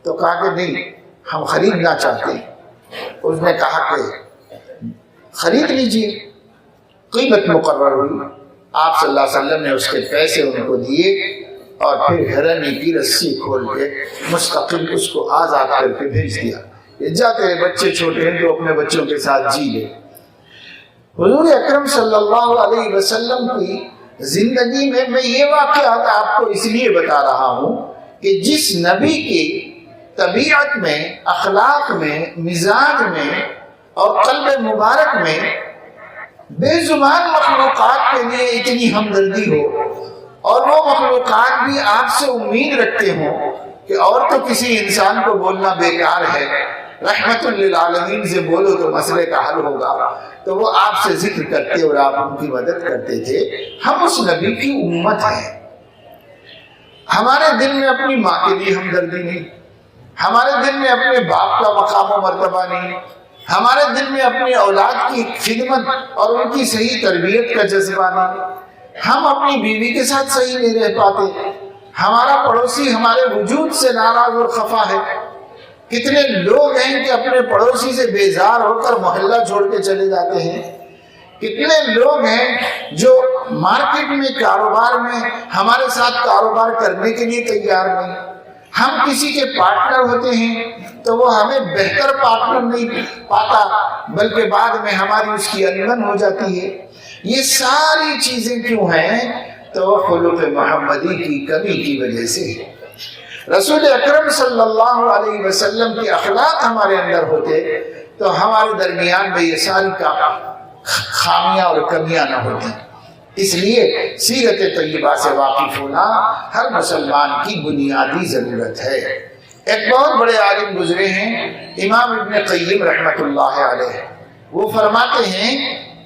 تو کہا کہ نہیں ہم خریدنا چاہتے ہیں۔ اس نے کہا کہ خرید لیجیے۔ قیمت مقرر ہوئی، آپ صلی اللہ علیہ وسلم نے اس کے پیسے ان کو دیے اور پھر ہرنی کی رسی کھول کے مستقل اس کو آزاد کر کے بھیج دیا، یہ جا تیرے بچے چھوٹے ہیں تو اپنے بچوں کے ساتھ جی لے۔ حضور اکرم صلی اللہ علیہ وسلم کی زندگی میں یہ واقعات آپ کو اس لیے بتا رہا ہوں کہ جس نبی کی طبیعت میں، اخلاق میں، مزاج میں اور قلب مبارک میں بے زبان مخلوقات کے لیے اتنی ہمدردی ہو، اور وہ مخلوقات بھی آپ سے امید رکھتے ہوں کہ اور تو کسی انسان کو بولنا بیکار ہے، رحمت للعالمین سے بولو تو مسئلے کا حل ہوگا، تو وہ آپ سے ذکر کرتے اور آپ ان کی مدد کرتے تھے۔ ہم اس نبی کی امت ہیں، ہمارے دل میں اپنی ماں کے لیے ہمدردی نہیں، ہمارے دل میں اپنے باپ کا مقام و مرتبہ نہیں، ہمارے دل میں اپنی اولاد کی خدمت اور ان کی صحیح تربیت کا جذبہ نہیں، ہم اپنی بیوی کے ساتھ صحیح نہیں رہ پاتے، ہمارا پڑوسی ہمارے وجود سے ناراض اور خفا ہے۔ کتنے لوگ ہیں کہ اپنے پڑوسی سے بیزار ہو کر محلہ چھوڑ کے چلے جاتے ہیں، کتنے لوگ ہیں جو مارکیٹ میں کاروبار میں ہمارے ساتھ کاروبار کرنے کے لیے تیار نہیں، ہم کسی کے پارٹنر ہوتے ہیں تو وہ ہمیں بہتر پارٹنر نہیں پاتا بلکہ بعد میں ہماری اس کی انبن ہو جاتی ہے۔ یہ ساری چیزیں کیوں ہیں؟ تو خلق محمدی کی کمی کی وجہ سے ہے۔ رسول اکرم صلی اللہ علیہ وسلم کی اخلاق ہمارے اندر ہوتے تو ہمارے درمیان میں یہ ساری خامیاں اور کمیاں نہ ہوتی۔ اس لیے سیرت طیبہ سے واقف ہونا ہر مسلمان کی بنیادی ضرورت ہے۔ ایک بہت بڑے عالم گزرے ہیں امام ابن قیم رحمۃ اللہ علیہ، وہ فرماتے ہیں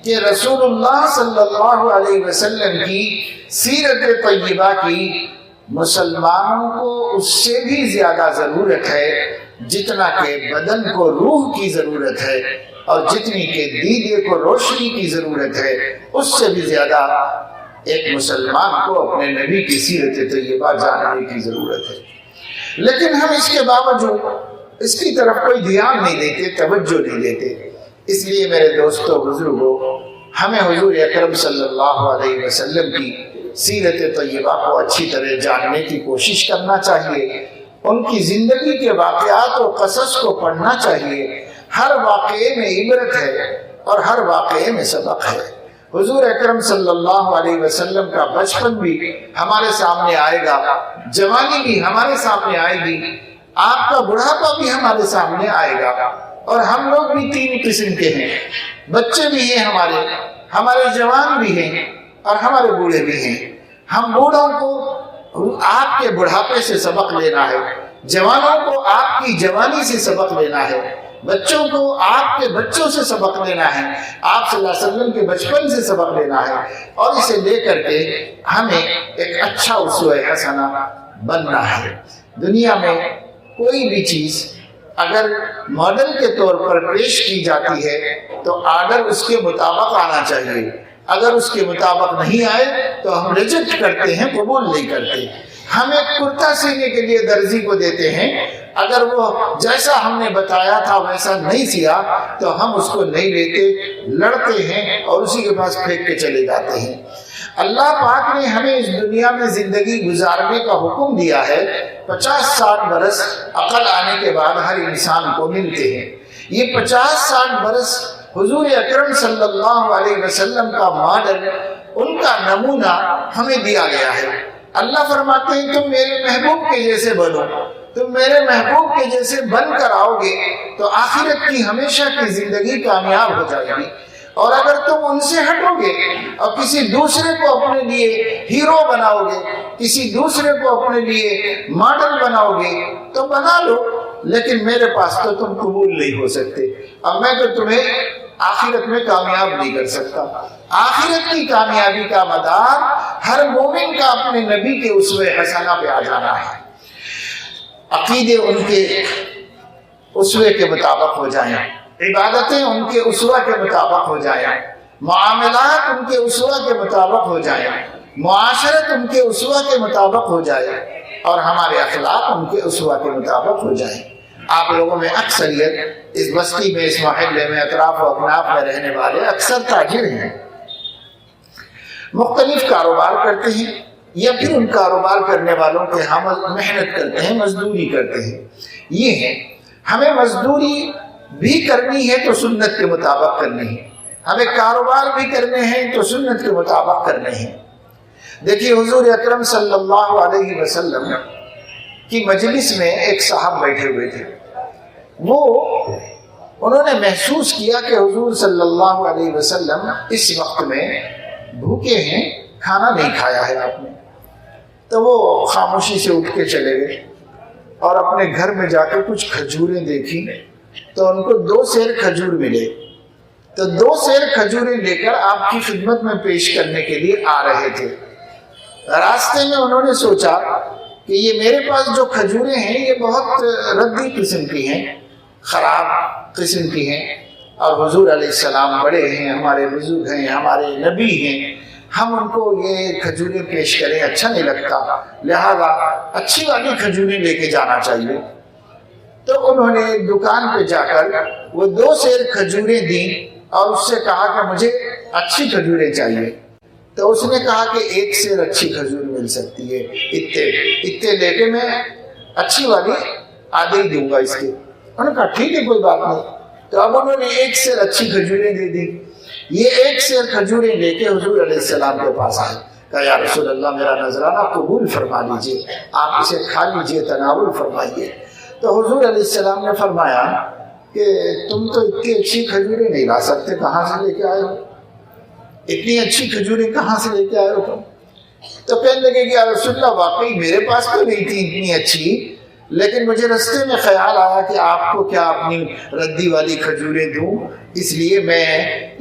کہ رسول اللہ صلی اللہ علیہ وسلم کی سیرت طیبہ کی مسلمانوں کو اس سے بھی زیادہ ضرورت ہے جتنا کہ بدن کو روح کی ضرورت ہے، اور جتنی کہ دیدے کو روشنی کی ضرورت ہے اس سے بھی زیادہ ایک مسلمان کو اپنے نبی کی سیرت طیبہ جاننے کی ضرورت ہے۔ لیکن ہم اس کے باوجود اس کی طرف کوئی دھیان نہیں دیتے، توجہ نہیں دیتے۔ اس لیے میرے دوستو بزرگوں، ہمیں حضور اکرم صلی اللہ علیہ وسلم کی سیرت طیبہ کو اچھی طرح جاننے کی کوشش کرنا چاہیے، ان کی زندگی کے واقعات اور قصص کو پڑھنا چاہیے۔ ہر واقعے میں عبرت ہے اور ہر واقعے میں سبق ہے۔ حضور اکرم صلی اللہ علیہ وسلم کا بچپن بھی ہمارے سامنے آئے گا، جوانی بھی ہمارے سامنے آئے گی، آپ کا بڑھاپا بھی ہمارے سامنے آئے گا، اور ہم لوگ بھی تین قسم کے ہیں، بچے بھی ہیں ہمارے جوان بھی ہیں اور ہمارے بوڑھے بھی ہیں۔ ہم بوڑھوں کو آپ کے بڑھاپے سے سبق لینا ہے، جوانوں کو آپ کی جوانی سے سبق لینا ہے، بچوں کو آپ کے بچوں سے سبق لینا ہے، آپ صلی اللہ علیہ وسلم کے بچپن سے سبق لینا ہے، اور اسے لے کر کے ہمیں ایک اچھا اسوہ حسنہ بننا ہے۔ دنیا میں کوئی بھی چیز اگر ماڈل کے طور پر پیش کی جاتی ہے تو آرڈر اس کے مطابق آنا چاہیے، اگر اس کے مطابق نہیں آئے تو ہم ریجیکٹ کرتے ہیں، قبول نہیں کرتے۔ ہم ایک کرتا سینے کے لیے درزی کو دیتے ہیں، اگر وہ جیسا ہم نے بتایا تھا ویسا نہیں سیا تو ہم اس کو نہیں لیتے، لڑتے ہیں اور اسی کے پاس پھینک کے چلے جاتے ہیں۔ اللہ پاک نے ہمیں اس دنیا میں زندگی گزارنے کا حکم دیا ہے۔ 50-60 برس عقل آنے کے بعد ہر انسان کو ملتے ہیں۔ یہ 50-60 برس حضور اکرم صلی اللہ علیہ وسلم کا ماڈل، ان کا نمونہ ہمیں دیا گیا ہے۔ اللہ فرماتے ہیں تم میرے محبوب کے جیسے بنو، تم میرے محبوب کے جیسے بن کر آؤ گے تو آخرت کی ہمیشہ کی زندگی کامیاب ہو جائے گی، اور اگر تم ان سے ہٹو گے اور کسی دوسرے کو اپنے لیے ہیرو بناؤ گے، کسی دوسرے کو اپنے لیے ماڈل بناؤ گے تو بنا لو، لیکن میرے پاس تو تم قبول نہیں ہو سکتے، اور میں تو تمہیں آخرت میں کامیاب نہیں کر سکتا۔ آخرت کی کامیابی کا مدار ہر مومن کا اپنے نبی کے اسوہ حسنہ پہ آ جانا ہے۔ عقیدے ان کے اسوے کے مطابق ہو جائیں، عبادتیں ان کے اسوہ کے مطابق ہو جائیں، معاملات ان کے اسوہ کے مطابق ہو جائیں، معاشرت ان کے اسوہ کے مطابق ہو جائے، اور ہمارے اخلاق ان کے اسوہ کے مطابق ہو جائیں۔ آپ لوگوں میں اکثریت اس بستی میں، اس محلے میں، اطراف و اکناف میں رہنے والے اکثر تاجر ہیں، مختلف کاروبار کرتے ہیں، یا پھر ان کاروبار کرنے والوں کے ہم محنت کرتے ہیں، مزدوری کرتے ہیں۔ یہ ہے، ہمیں مزدوری بھی کرنی ہے تو سنت کے مطابق کرنی ہے، ہمیں کاروبار بھی کرنے ہیں تو سنت کے مطابق کرنے ہیں۔ دیکھیے حضور اکرم صلی اللہ علیہ وسلم کی مجلس میں ایک صاحب بیٹھے ہوئے تھے، انہوں نے محسوس کیا کہ حضور صلی اللہ علیہ وسلم اس وقت میں بھوکے ہیں، کھانا نہیں کھایا ہے آپ نے، تو وہ خاموشی سے اٹھ کے چلے گئے اور اپنے گھر میں جا کے کچھ کھجوریں دیکھی تو ان کو 2 سیر کھجور ملے، تو 2 سیر کھجوریں لے کر آپ کی خدمت میں پیش کرنے کے لیے آ رہے تھے۔ راستے میں انہوں نے سوچا کہ یہ میرے پاس جو کھجوریں ہیں یہ بہت ردی قسم کی ہیں، خراب قسم کی ہیں، اور حضور علیہ السلام بڑے ہیں، ہمارے بزرگ ہیں، ہمارے نبی ہیں، ہم ان کو یہ کھجوریں پیش کریں اچھا نہیں لگتا، لہذا اچھی والی کھجوریں لے کے جانا چاہیے۔ تو انہوں نے ایک دکان پہ جا کر وہ 2 سیر کھجوریں دیں اور اس سے کہا کہ مجھے اچھی کھجوریں چاہیے، تو اس نے کہا کہ 1 سیر اچھی کھجور مل سکتی ہے، اتنے لے کے میں اچھی والی آدھے ہی دوں گا اس کے۔ انہوں نے کہا ٹھیک ہے کوئی بات نہیں، تو اب انہوں نے 1 سیر اچھی کھجوریں دے دی۔ یہ 1 سیر کھجوریں لے کے حضور علیہ السلام کے پاس آئے، کہا یا رسول اللہ میرا نذرانہ قبول فرما لیجیے، آپ اسے کھا لیجیے، تناول فرمائیے۔ تو حضور علیہ السلام نے فرمایا کہ تم تو اتنی اچھی کھجوریں نہیں لا سکتے، کہاں سے لے کے آئے ہو؟ اتنی اچھی کھجوریں کہاں سے لے کے آئے ہو تم؟ تو کہنے لگے کہ یا رسول اللہ واقعی میرے پاس تو نہیں تھی اتنی اچھی، لیکن مجھے رستے میں خیال آیا کہ آپ کو کیا اپنی ردی والی کھجوریں دوں، اس لیے میں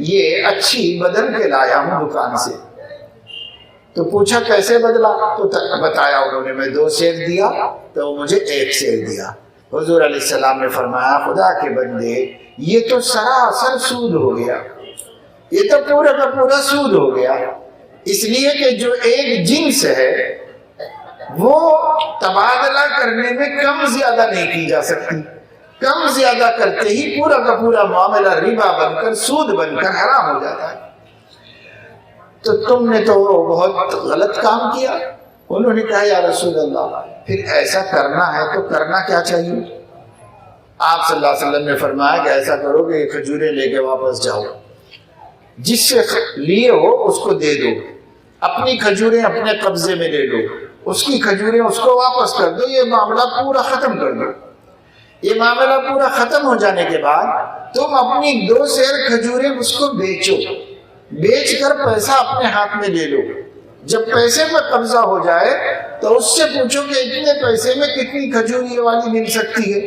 یہ اچھی بدل کے لایا ہوں دکان سے۔ تو پوچھا کیسے بدلا، تو بتایا انہوں نے، میں 2 سیر دیا تو مجھے 1 سیر دیا۔ حضور علیہ السلام نے فرمایا خدا کے بندے یہ تو سراسر سود ہو گیا، یہ تو پورا کا پورا سود ہو گیا، اس لیے کہ جو ایک جنس ہے وہ تبادلہ کرنے میں کم زیادہ نہیں کی جا سکتی، کم زیادہ کرتے ہی پورا کا پورا معاملہ ربا بن کر، سود بن کر حرام ہو جاتا ہے۔ تو تم نے تو بہت غلط کام کیا۔ انہوں نے کہا یا رسول اللہ پھر ایسا کرنا ہے تو کرنا کیا چاہیے؟ آپ صلی اللہ علیہ وسلم نے فرمایا کہ ایسا کرو کہ کھجوریں لے کے واپس جاؤ، جس سے لیے ہو اس کو دے دو، اپنی کھجوریں اپنے قبضے میں لے لو، اس کی کھجوریں اس کو واپس کر دو، یہ معاملہ پورا ختم کر دو۔ یہ معاملہ پورا ختم ہو جانے کے بعد تم اپنی 2 سیر کھجوریں اس کو بیچو، بیچ کر پیسہ اپنے ہاتھ میں لے لو۔ جب پیسے پر قبضہ ہو جائے تو اس سے پوچھو کہ اتنے پیسے میں کتنی کھجور یہ والی مل سکتی ہے،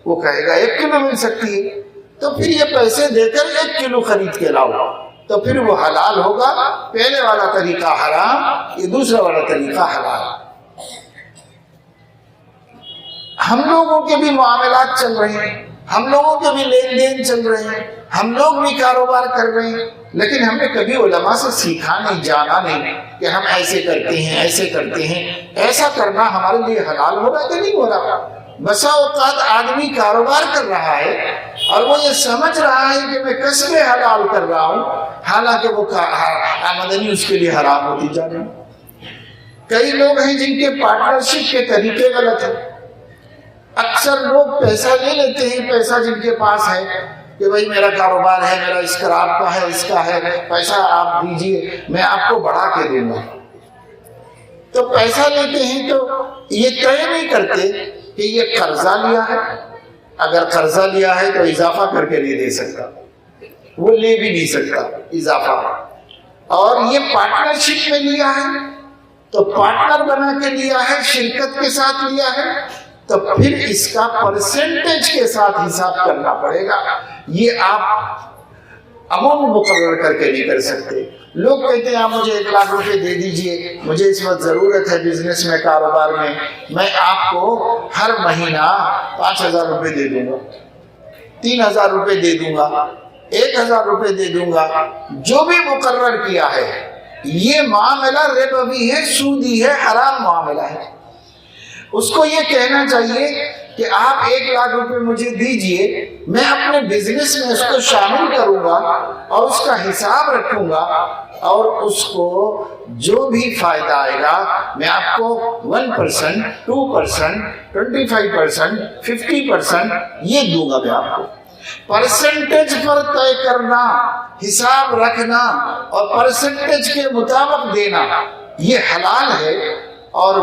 وہ کہے گا 1 کلو مل سکتی ہے، تو پھر یہ پیسے دے کر 1 کلو خرید کے لاؤ، تو پھر وہ حلال ہوگا۔ پہلے والا طریقہ حرام، یہ دوسرا والا طریقہ حلال۔ ہم لوگوں کے بھی معاملات چل رہے ہیں، ہم لوگوں کے بھی لین دین چل رہے ہیں، ہم لوگ بھی کاروبار کر رہے ہیں، لیکن ہم نے کبھی علماء سے سیکھا نہیں، جانا نہیں کہ ہم ایسے کرتے ہیں، ایسے کرتے ہیں۔ ایسا کرنا ہمارے لیے حلال ہو رہا کہ نہیں ہو رہا؟ بسا اوقات آدمی کاروبار کر رہا ہے اور وہ یہ سمجھ رہا ہے کہ میں کسب حلال کر رہا ہوں، حالانکہ وہ آمدنی اس کے لیے حرام ہوتی جا رہی ہے۔ کئی لوگ ہیں جن کے پارٹنرشپ کے طریقے غلط ہیں۔ اکثر لوگ پیسہ لے لیتے ہیں، پیسہ جن کے پاس ہے کہ بھائی میرا کاروبار ہے، میرا اس کا آپ کا ہے، اس کا ہے، پیسہ آپ دیجئے میں آپ کو بڑھا کے دوں گا۔ تو پیسہ لیتے ہیں تو یہ طے نہیں کرتے کہ یہ قرضہ لیا ہے، اگر قرضہ لیا ہے تو اضافہ کر کے نہیں دے سکتا، وہ لے بھی نہیں سکتا اضافہ، اور یہ پارٹنرشپ میں لیا ہے تو پارٹنر بنا کے لیا ہے، شرکت کے ساتھ لیا ہے، تو پھر اس کا پرسنٹیج کے ساتھ حساب کرنا پڑے گا۔ یہ آپ اماؤنٹ مقرر کر کے نہیں کر سکتے۔ لوگ کہتے ہیں مجھے 1 لاکھ روپے دے دیجئے، مجھے اس وقت ضرورت ہے بزنس میں، کاروبار میں آپ کو ہر مہینہ 5,000 روپے دے دوں گا، 3,000 روپے دے دوں گا، 1,000 روپے دے دوں گا، جو بھی مقرر کیا ہے۔ یہ معاملہ ربوی ہے، سودی ہے، حرام معاملہ ہے۔ اس کو یہ کہنا چاہیے کہ آپ 1 لاکھ روپے مجھے دیجئے، میں اپنے بزنس میں اس کو شامل کروں گا اور اس کا حساب رکھوں گا، اور اس کو جو بھی فائدہ آئے گا میں آپ کو 1%، 2%، 25%، 50% یہ دوں گا میں آپ کو۔ پرسنٹیج پر طے کرنا، حساب رکھنا اور پرسنٹیج کے مطابق دینا یہ حلال ہے، اور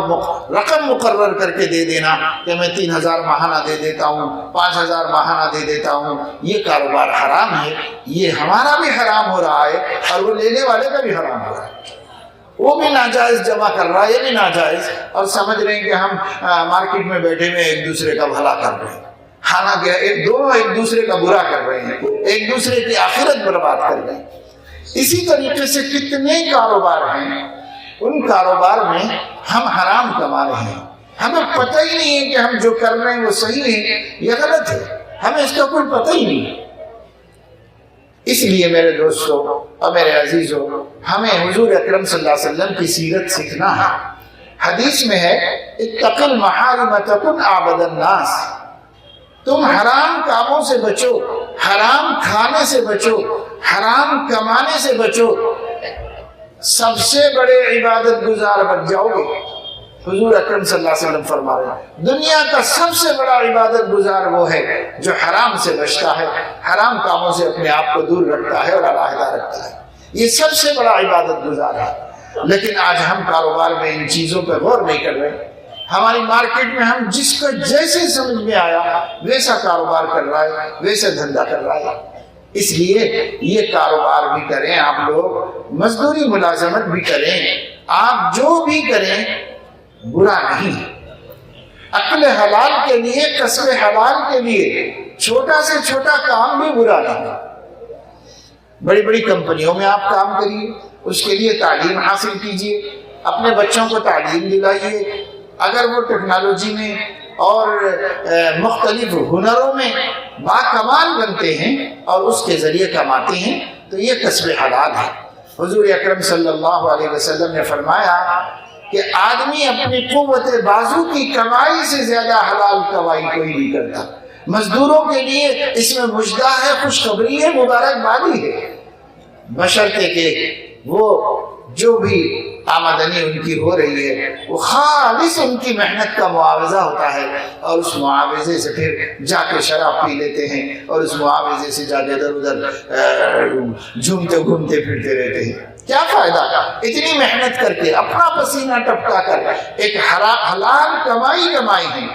رقم مقرر کر کے دے دینا کہ میں 3,000 ماہانہ دے دیتا ہوں، 5,000 ماہانہ دے دیتا ہوں، یہ کاروبار حرام ہے۔ یہ ہمارا بھی حرام ہو رہا ہے اور وہ لینے والے کا بھی حرام ہو رہا ہے۔ وہ بھی ناجائز جمع کر رہا ہے، یہ بھی ناجائز، اور سمجھ رہے ہیں کہ ہم مارکیٹ میں بیٹھے ہوئے ایک دوسرے کا بھلا کر رہے ہیں، حالانکہ دونوں ایک دوسرے کا برا کر رہے ہیں، ایک دوسرے کی آخرت برباد کر رہے ہیں۔ اسی طریقے سے کتنے کاروبار ہیں، ان کاروبار میں ہم حرام کما رہے ہیں، ہمیں پتہ ہی نہیں ہے کہ ہم جو کر رہے ہیں وہ صحیح ہے یا غلط ہے، ہمیں اس کا کوئی پتہ ہی نہیں ہے۔ اس لیے میرے دوستوں اور میرے عزیزوں، ہمیں حضور اکرم صلی اللہ علیہ وسلم کی سیرت سیکھنا ہے۔ حدیث میں ہے اتق المحارم تکن اعبد الناس، تم حرام کاموں سے بچو، حرام کھانے سے بچو، حرام کمانے سے بچو، سب سے بڑے عبادت گزار بن جاؤ گے۔ حضور اکرم صلی اللہ علیہ وسلم فرما رہے ہیں دنیا کا سب سے بڑا عبادت گزار وہ ہے جو حرام سے بچتا ہے، حرام کاموں سے اپنے آپ کو دور رکھتا ہے اور علیحدہ رکھتا ہے، یہ سب سے بڑا عبادت گزار ہے۔ لیکن آج ہم کاروبار میں ان چیزوں پہ غور نہیں کر رہے۔ ہماری مارکیٹ میں ہم جس کو جیسے سمجھ میں آیا ویسا کاروبار کر رہا ہے، ویسا دھندا کر رہا ہے۔ اس لیے یہ کاروبار بھی کریں آپ لوگ، مزدوری ملازمت بھی کریں، آپ جو بھی کریں برا نہیں۔ عقل حلال کے لیے، کسب حلال کے لیے چھوٹا سے چھوٹا کام بھی برا نہیں۔ بڑی بڑی کمپنیوں میں آپ کام کریے، اس کے لیے تعلیم حاصل کیجیے، اپنے بچوں کو تعلیم دلائیے۔ اگر وہ ٹیکنالوجی میں اور مختلف ہنروں میں باکمال بنتے ہیں اور اس کے ذریعے کماتے ہیں تو یہ کسب حلال ہے۔ حضور اکرم صلی اللہ علیہ وسلم نے فرمایا کہ آدمی اپنی قوت بازو کی کمائی سے زیادہ حلال کمائی کوئی نہیں کرتا۔ مزدوروں کے لیے اس میں مجدہ ہے، خوشخبری ہے، مبارکبادی ہے، بشرطے کہ وہ جو بھی آمدنی ان کی ہو رہی ہے وہ خالص ان کی محنت کا معاوضہ ہوتا ہے، اور اس معاوضے سے پھر جا کے شراب پی لیتے ہیں اور اس معاوضے سے جا کے ادھر ادھر جھومتے گھومتے پھرتے رہتے ہیں۔ کیا فائدہ اتنی محنت کر کے، اپنا پسینہ ٹپکا کر ایک حلال کمائی ہے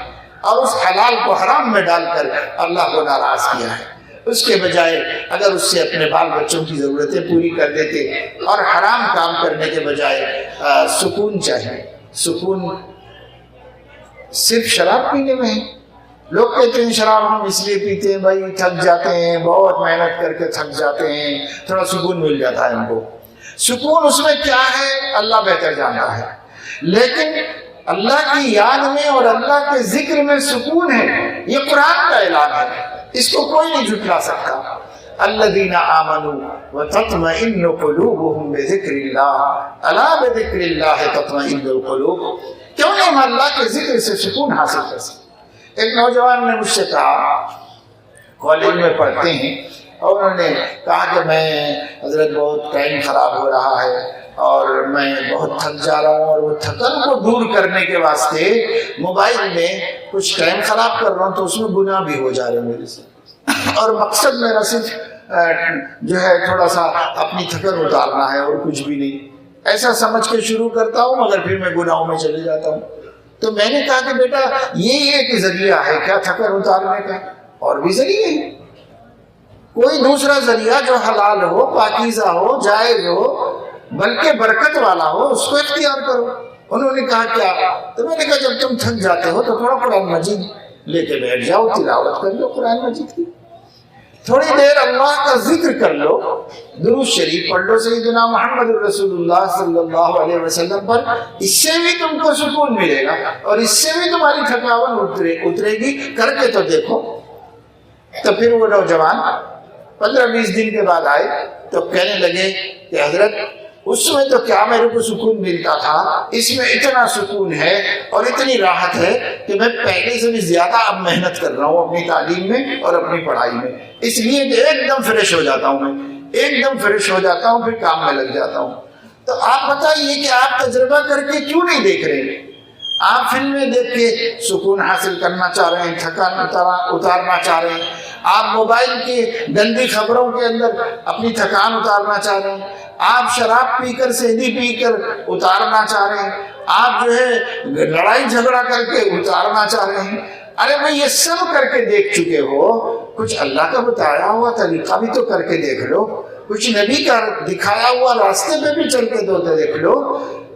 اور اس حلال کو حرام میں ڈال کر اللہ کو ناراض کیا ہے۔ اس کے بجائے اگر اس سے اپنے بال بچوں کی ضرورتیں پوری کر دیتے اور حرام کام کرنے کے بجائے سکون چاہیے۔ سکون صرف شراب پینے میں ہے، لوگ کہتے ہیں شراب ہم اس لیے پیتے ہیں بھائی تھک جاتے ہیں، بہت محنت کر کے تھک جاتے ہیں، تھوڑا سکون مل جاتا ہے ہم کو۔ سکون اس میں کیا ہے اللہ بہتر جانتا ہے، لیکن اللہ کی یاد میں اور اللہ کے ذکر میں سکون ہے، یہ قرآن کا اعلان ہے، اس کو کوئی نہیں جھٹلا سکتا۔ الذین آمنوا وتطمئن قلوبهم بذکر اللہ الا بذکر اللہ تطمئن القلوب۔ کیوں نہیں ہم اللہ کے ذکر سے سکون حاصل کر سکتے؟ ایک نوجوان نے مجھ سے کہا، کالج میں پڑھتے ہیں، اور انہوں نے کہا کہ میں حضرت بہت ٹائم خراب ہو رہا ہے اور میں بہت تھک جا رہا ہوں، اور وہ تھکن کو دور کرنے کے واسطے موبائل میں کچھ ٹائم خراب کر رہا ہوں، تو اس میں گناہ بھی ہو جا رہے ہیں میرے سے، اور مقصد میرا صرف جو ہے تھوڑا سا اپنی تھکن اتارنا ہے اور کچھ بھی نہیں، ایسا سمجھ کے شروع کرتا ہوں مگر پھر میں گناہوں میں چلے جاتا ہوں۔ تو میں نے کہا کہ بیٹا یہ ایک ذریعہ ہے کیا تھکن اتارنے کا؟ اور بھی ذریعے ہیں، کوئی دوسرا ذریعہ جو حلال ہو، پاکیزہ ہو، جائز ہو، بلکہ برکت والا ہو، اس کو اختیار کرو۔ انہوں نے کہا کیا؟ تو میں نے کہا جب تم تھک جاتے ہو تو تھوڑا قرآن مجید لے کے بیٹھ جاؤ، تلاوت کر لو قرآن مجید کی، تھوڑی دیر اللہ کا ذکر کر لو، درود شریف پڑھ لو سیدنا محمد رسول اللہ صلی اللہ علیہ وسلم پر، اس سے بھی تم کو سکون ملے گا اور اس سے بھی تمہاری تھکاوٹ اترے گی، کر کے تو دیکھو۔ تو پھر وہ نوجوان 15-20 دن کے بعد آئے تو کہنے لگے کہ حضرت اس میں تو کیا میرے کو سکون ملتا تھا، اس میں اتنا سکون ہے اور اتنی راحت ہے کہ میں پہلے سے بھی زیادہ اب محنت کر رہا ہوں اپنی تعلیم میں اور اپنی پڑھائی میں، اس لیے کہ ایک دم فریش ہو جاتا ہوں، میں ایک دم فریش ہو جاتا ہوں، پھر کام میں لگ جاتا ہوں۔ تو آپ بتائیے کہ آپ تجربہ کر کے کیوں نہیں دیکھ رہے؟ آپ فلمیں دیکھ کے سکون حاصل کرنا چاہ رہے ہیں، تھکان اتارنا چاہ رہے ہیں، آپ موبائل کی گندی خبروں کے اندر اپنی تھکان اتارنا چاہ رہے ہیں، آپ شراب پی کر صحیح پی کر اتارنا چاہ رہے ہیں، آپ جو ہے لڑائی جھگڑا کر کے اتارنا چاہ رہے ہیں۔ ارے بھائی یہ سب کر کے دیکھ چکے ہو، کچھ اللہ کا بتایا ہوا طریقہ بھی تو کر کے دیکھ لو، کچھ نبی کا دکھایا ہوا راستے پہ بھی چل کے دیکھ لو،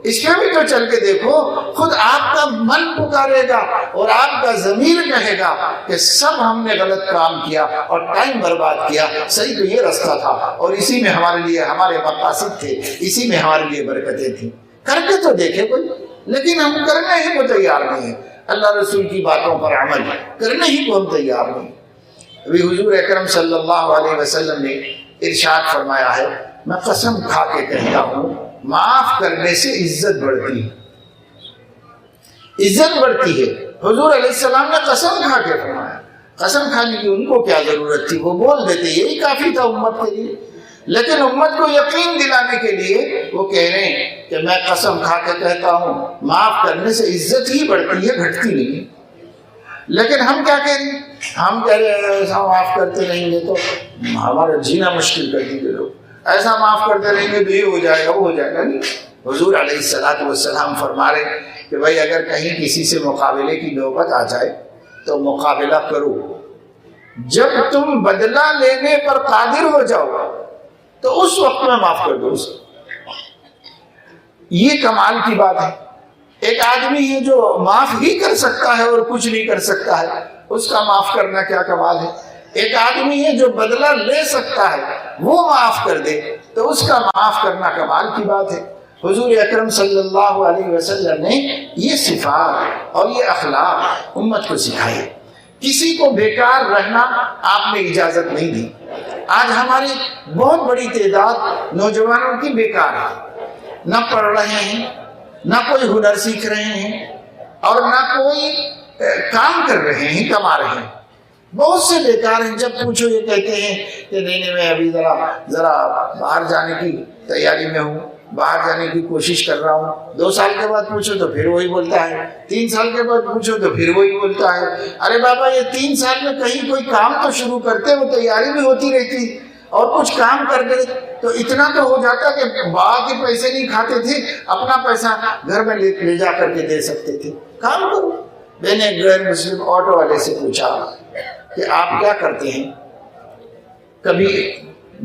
اس میں بھی تو چل کے دیکھو۔ خود آپ کا من پکارے گا اور آپ کا ضمیر کہے گا کہ سب ہم نے غلط کام کیا اور ٹائم برباد کیا، صحیح تو یہ راستہ تھا اور اسی میں ہمارے لیے ہمارے مقاصد تھے، اسی میں ہمارے لیے برکتیں تھیں۔ کر کے تو دیکھے کوئی، لیکن ہم کرنے ہی کو تیار نہیں ہیں، اللہ رسول کی باتوں پر عمل کرنے ہی کو ہم تیار نہیں۔ ابھی حضور اکرم صلی اللہ علیہ وسلم نے ارشاد فرمایا ہے، میں قسم کھا کے کہتا ہوں معاف کرنے سے عزت بڑھتی ہے، عزت بڑھتی ہے۔ حضور علیہ السلام نے قسم کھا کے فرمایا، قسم کھانے کی ان کو کیا ضرورت تھی، وہ بول دیتے، یہی کافی تھا امت کے لیے، لیکن امت کو یقین دلانے کے لیے وہ کہہ رہے ہیں کہ میں قسم کھا کے کہتا ہوں معاف کرنے سے عزت ہی بڑھتی ہے، گھٹتی نہیں۔ لیکن ہم کیا کہہ رہے ہیں؟ ہم کہہ رہے ہیں ایسا معاف کرتے رہیں گے تو ہمارا جینا مشکل کر دیں گے لوگ، ایسا معاف کرتے رہیں گے تو یہ ہو جائے گا وہ ہو جائے گا۔ نہیں، حضور علیہ السلام فرما رہے کہ بھائی اگر کہیں کسی سے مقابلے کی نوبت آ جائے تو مقابلہ کرو، جب تم بدلہ لینے پر قادر ہو جاؤ تو اس وقت میں معاف کر دو اسے۔ یہ کمال کی بات ہے۔ ایک آدمی ہے جو معاف ہی کر سکتا ہے اور کچھ نہیں کر سکتا ہے، اس کا معاف کرنا کیا کمال ہے۔ ایک آدمی ہے جو بدلہ لے سکتا ہے، وہ معاف کر دے تو اس کا معاف کرنا کمال کی بات ہے۔ حضور اکرم صلی اللہ علیہ وسلم نے یہ صفات اور یہ اخلاق امت کو سکھائے۔ کسی کو بیکار رہنا آپ نے اجازت نہیں دی۔ آج ہماری بہت بڑی تعداد نوجوانوں کی بیکار ہے، نہ پڑھ رہے ہیں، نہ کوئی ہنر سیکھ رہے ہیں اور نہ کوئی کام کر رہے ہیں، کما رہے ہیں۔ بہت سے بیکار ہیں، جب پوچھو یہ کہتے ہیں کہ نہیں میں ابھی ذرا باہر جانے کی تیاری میں ہوں، باہر جانے کی کوشش کر رہا ہوں۔ 2 سال کے بعد پوچھو تو پھر وہی بولتا ہے، 3 سال کے بعد پوچھو تو پھر وہی بولتا ہے۔ ارے بابا یہ 3 سال میں کہیں کوئی کام تو شروع کرتے، وہ تیاری بھی ہوتی رہتی اور کچھ کام کر دے تو اتنا تو ہو جاتا کہ باہر کے پیسے نہیں کھاتے تھے، اپنا پیسہ گھر میں لے جا کر کے دے سکتے تھے۔ کام کرو۔ میں نے غیر مسلم آٹو والے سے پوچھا کہ آپ کیا کرتے ہیں؟ کبھی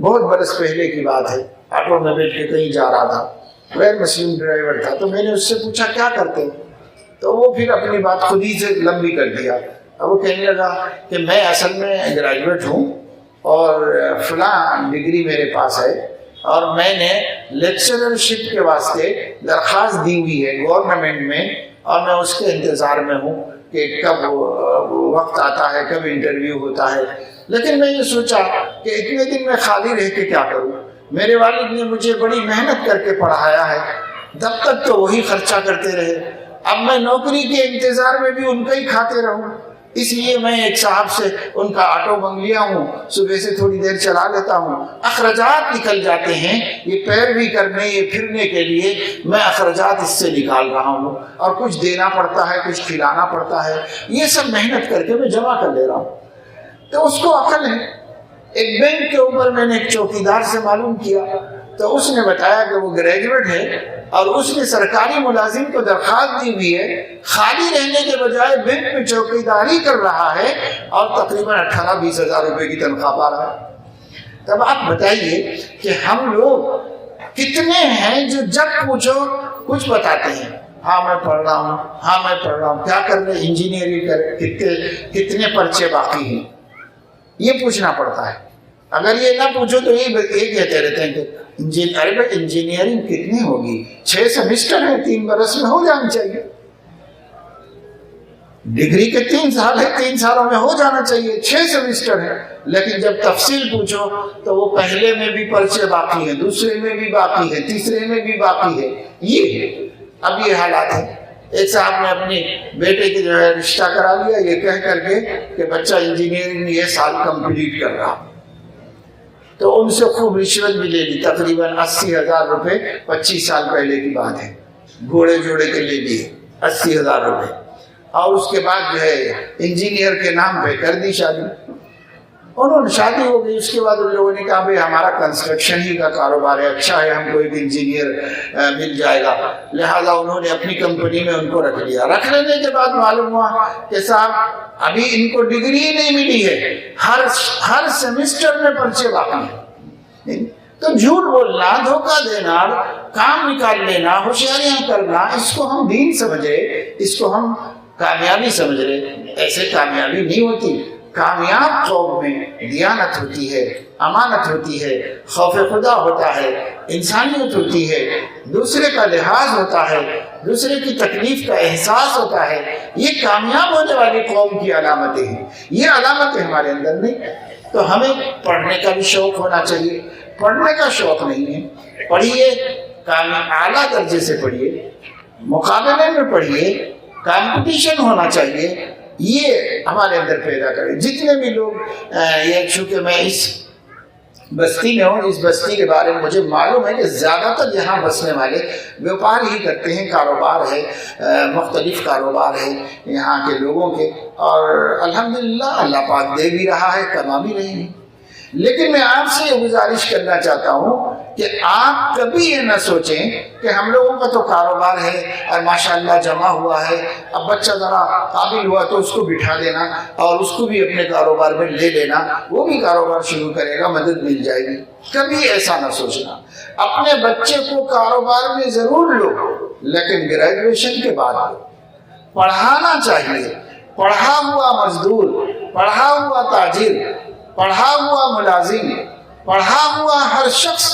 بہت برس پہلے کی بات ہے، آٹو میں بیٹھ کے کہیں جا رہا تھا، غیر مسلم ڈرائیور تھا، تو میں نے اس سے پوچھا کیا کرتے ہیں؟ تو وہ پھر اپنی بات خود ہی سے لمبی کر دیا اب وہ کہنے لگا کہ میں اصل میں گریجویٹ ہوں اور فلاں ڈگری میرے پاس ہے اور میں نے لیکچررشپ کے واسطے درخواست دی ہوئی ہے گورنمنٹ میں اور میں اس کے انتظار میں ہوں کہ کب وقت آتا ہے، کب انٹرویو ہوتا ہے. لیکن میں یہ سوچا کہ اتنے دن میں خالی رہ کے کیا کروں. میرے والد نے مجھے بڑی محنت کر کے پڑھایا ہے، تب تک تو وہی خرچہ کرتے رہے، اب میں نوکری کے انتظار میں بھی ان کا ہی کھاتے رہوں. اس لیے میں ایک صاحب سے ان کا آٹو منگ لیا ہوں، صبح سے تھوڑی دیر چلا لیتا ہوں، اخراجات نکل جاتے ہیں. یہ پیروی کرنے، یہ پھرنے کے لیے میں اخراجات اس سے نکال رہا ہوں اور کچھ دینا پڑتا ہے، کچھ کھلانا پڑتا ہے، یہ سب محنت کر کے میں جمع کر لے رہا ہوں. تو اس کو عقل ہے. ایک بینک کے اوپر میں نے ایک چوکیدار سے معلوم کیا تو اس نے بتایا کہ وہ گریجویٹ ہے اور اس نے سرکاری ملازم کو درخواست دی ہوئی ہے، خالی رہنے کے بجائے بینک میں چوکیداری کر رہا ہے اور تقریباً 18-20 ہزار روپے کی تنخواہ پا رہا ہے. تب آپ بتائیے کہ ہم لوگ کتنے ہیں جو جب پوچھو کچھ بتاتے ہیں، ہاں میں پڑھ رہا ہوں، ہاں میں پڑھ رہا ہوں، کیا کر رہے انجینئرنگ کر، کتنے پرچے باقی ہیں، یہ پوچھنا پڑتا ہے. اگر یہ نہ پوچھو تو یہ کہتے رہتے ہیں کہ ارے بھائی انجینئرنگ کتنی ہوگی، 6 سیمسٹر ہے، 3 برس میں ہو جانا چاہیے. ڈگری کے 3 سال ہے، 3 سالوں میں ہو جانا چاہیے، 6 سیمسٹر ہے. لیکن جب تفصیل پوچھو تو وہ پہلے میں بھی پرچے باقی ہیں، دوسرے میں بھی باقی ہے، تیسرے میں بھی باقی ہے. یہ ہے اب یہ حالات ہے. ایک صاحب نے اپنی بیٹے کی جو ہے رشتہ کرا لیا یہ کہہ کر کے کہ بچہ انجینئرنگ یہ سال کمپلیٹ کر رہا، تو ان سے خوب رشوت بھی لے لی، تقریباً 80,000 روپے. 25 سال پہلے کی بات ہے، گھوڑے جوڑے کے لے لیے 80,000 روپے. اور اس کے بعد جو ہے انجینئر کے نام پہ کر دی شادی. انہوں نے شادی ہو گئی. اس کے بعد ان لوگوں نے کہا بھائی ہمارا کنسٹرکشن ہی کا کاروبار ہے، اچھا ہے ہم کو ایک انجینئر مل جائے گا. لہذا انہوں نے اپنی کمپنی میں ان کو رکھ لیا. رکھ لینے کے بعد معلوم ہوا کہ صاحب ابھی ان کو ڈگری ہی نہیں ملی ہے، ہر سیمسٹر میں پرچے باقی ہیں. تو جھوٹ بولنا، دھوکہ دینا، کام نکال لینا، ہوشیاریاں کرنا، اس کو ہم دین سمجھے، اس کو ہم کامیابی سمجھ رہے. ایسے کامیابی نہیں ہوتی. کامیاب قوم میں دیانت ہوتی ہے، امانت ہوتی ہے، خوف خدا ہوتا ہے، انسانیت ہوتی ہے، دوسرے کا لحاظ ہوتا ہے، دوسرے کی تکلیف کا احساس ہوتا ہے. یہ کامیاب ہونے والی قوم کی علامتیں ہیں. یہ علامتیں ہمارے اندر نہیں. تو ہمیں پڑھنے کا بھی شوق ہونا چاہیے. پڑھنے کا شوق نہیں ہے، پڑھیے، اعلیٰ درجے سے پڑھیے، مقابلے میں پڑھیے، کمپٹیشن ہونا چاہیے. یہ ہمارے اندر پیدا کرے. جتنے بھی لوگ یہ چونکہ میں اس بستی میں ہوں، اس بستی کے بارے میں مجھے معلوم ہے کہ زیادہ تر یہاں بسنے والے بیوپار ہی کرتے ہیں، کاروبار ہے، مختلف کاروبار ہے یہاں کے لوگوں کے، اور الحمدللہ اللہ پاک دے بھی رہا ہے، کما بھی رہے ہیں. لیکن میں آپ سے یہ گزارش کرنا چاہتا ہوں کہ آپ کبھی یہ نہ سوچیں کہ ہم لوگوں کا تو کاروبار ہے اور ماشاءاللہ جمع ہوا ہے، اب بچہ ذرا قابل ہوا تو اس کو بٹھا دینا اور اس کو بھی اپنے کاروبار میں لے لینا، وہ بھی کاروبار شروع کرے گا، مدد مل جائے گی. کبھی ایسا نہ سوچنا. اپنے بچے کو کاروبار میں ضرور لو، لیکن گریجویشن کے بعد لو. پڑھانا چاہیے. پڑھا ہوا مزدور، پڑھا ہوا تاجر، پڑھا ہوا ملازم، پڑھا ہوا ہر شخص،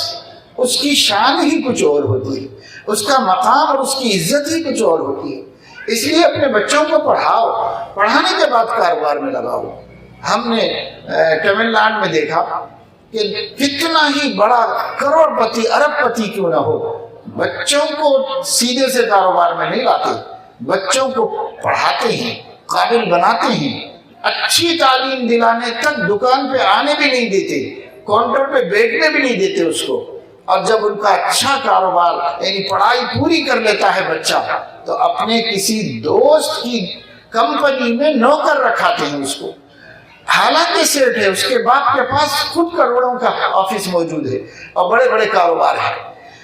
اس کی شان ہی کچھ اور ہوتی ہے، اس کا مقام اور اس کی عزت ہی کچھ اور ہوتی ہے. اس لیے اپنے بچوں کو پڑھاؤ، پڑھانے کے بعد کاروبار میں لگاؤ. ہم نے تمل ناڈو میں دیکھا کہ کتنا ہی بڑا کروڑ پتی، ارب پتی کیوں نہ ہو، بچوں کو سیدھے سے کاروبار میں نہیں لاتے، بچوں کو پڑھاتے ہیں، قابل بناتے ہیں، اچھی تعلیم دلانے تک دکان پہ آنے بھی نہیں دیتے، کاؤنٹر پہ بیٹھنے بھی نہیں دیتے اس کو. اور جب ان کا اچھا کاروبار یعنی پڑھائی پوری کر لیتا ہے بچہ تو اپنے کسی دوست کی کمپنی میں نوکر رکھاتے ہیں اس کو. حالانکہ سیٹ ہے، اس کے باپ کے پاس خود کروڑوں کا آفس موجود ہے اور بڑے بڑے کاروبار ہیں،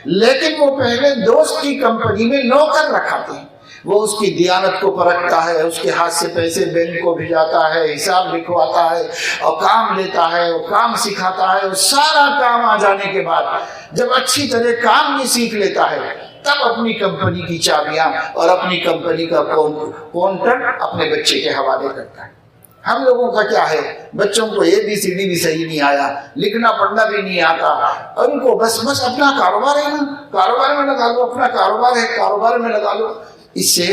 لیکن وہ پہلے دوست کی کمپنی میں نوکر رکھاتے ہیں. وہ اس کی دیانت کو پرکھتا ہے، اس کے ہاتھ سے پیسے بینک کو بھیجاتا ہے، حساب لکھواتا ہے اور کام لیتا ہے اور کام سکھاتا ہے. اور سارا کام آ جانے کے بعد جب اچھی طرح کام بھی سیکھ لیتا ہے تب اپنی کمپنی کی چابیاں اور اپنی کمپنی کا کاؤنٹر اپنے بچے کے حوالے کرتا ہے. ہم لوگوں کا کیا ہے، بچوں کو ABCD بھی صحیح نہیں آیا، لکھنا پڑھنا بھی نہیں آتا، اور ان کو بس اپنا کاروبار ہے نا، کاروبار میں لگا لو، اپنا کاروبار ہے کاروبار میں لگا لو۔ اس سے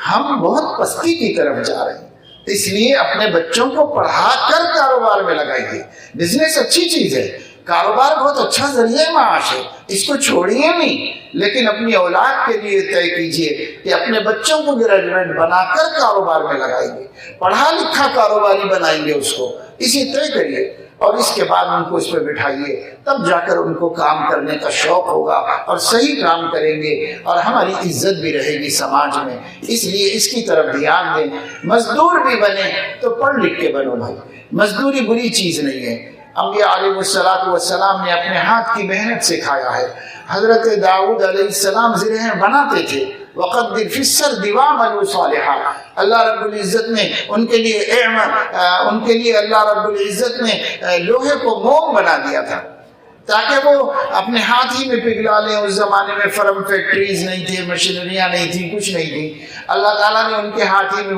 ہم بہت پستی کی طرف جا رہے ہیں۔ اس لیے اپنے بچوں کو پڑھا کر کاروبار میں لگائیے۔ بزنس اچھی چیز ہے، کاروبار بہت اچھا ذریعہ معاش ہے، اس کو چھوڑیے نہیں، لیکن اپنی اولاد کے لیے طے کیجئے کہ اپنے بچوں کو گریجویٹ بنا کر کاروبار میں لگائیں گے، پڑھا لکھا کاروباری بنائیں گے اس کو، اسی طے کریے، اور اس کے بعد ان کو اس پہ بٹھائیے، تب جا کر ان کو کام کرنے کا شوق ہوگا اور صحیح کام کریں گے، اور ہماری عزت بھی رہے گی سماج میں۔ اس لیے اس کی طرف دھیان دیں۔ مزدور بھی بنے تو پڑھ لکھ کے بنو بھائی، مزدوری بری چیز نہیں ہے۔ انبیاء علیہ السلام نے اپنے ہاتھ کی محنت سے کھایا ہے۔ حضرت داؤد علیہ السلام زرہیں بناتے تھے، وقدر فی السرد واعملوا صالحا۔ اللہ رب العزت نے ان کے لیے اللہ رب العزت نے لوہے کو موم بنا دیا تھا تاکہ وہ اپنے ہاتھ ہی میں پگھلا لیں۔ اس زمانے میں فرم فیکٹریز نہیں تھے، مشینریاں نہیں تھیں، کچھ نہیں تھی۔ اللہ تعالیٰ نے ان کے ہاتھ ہی میں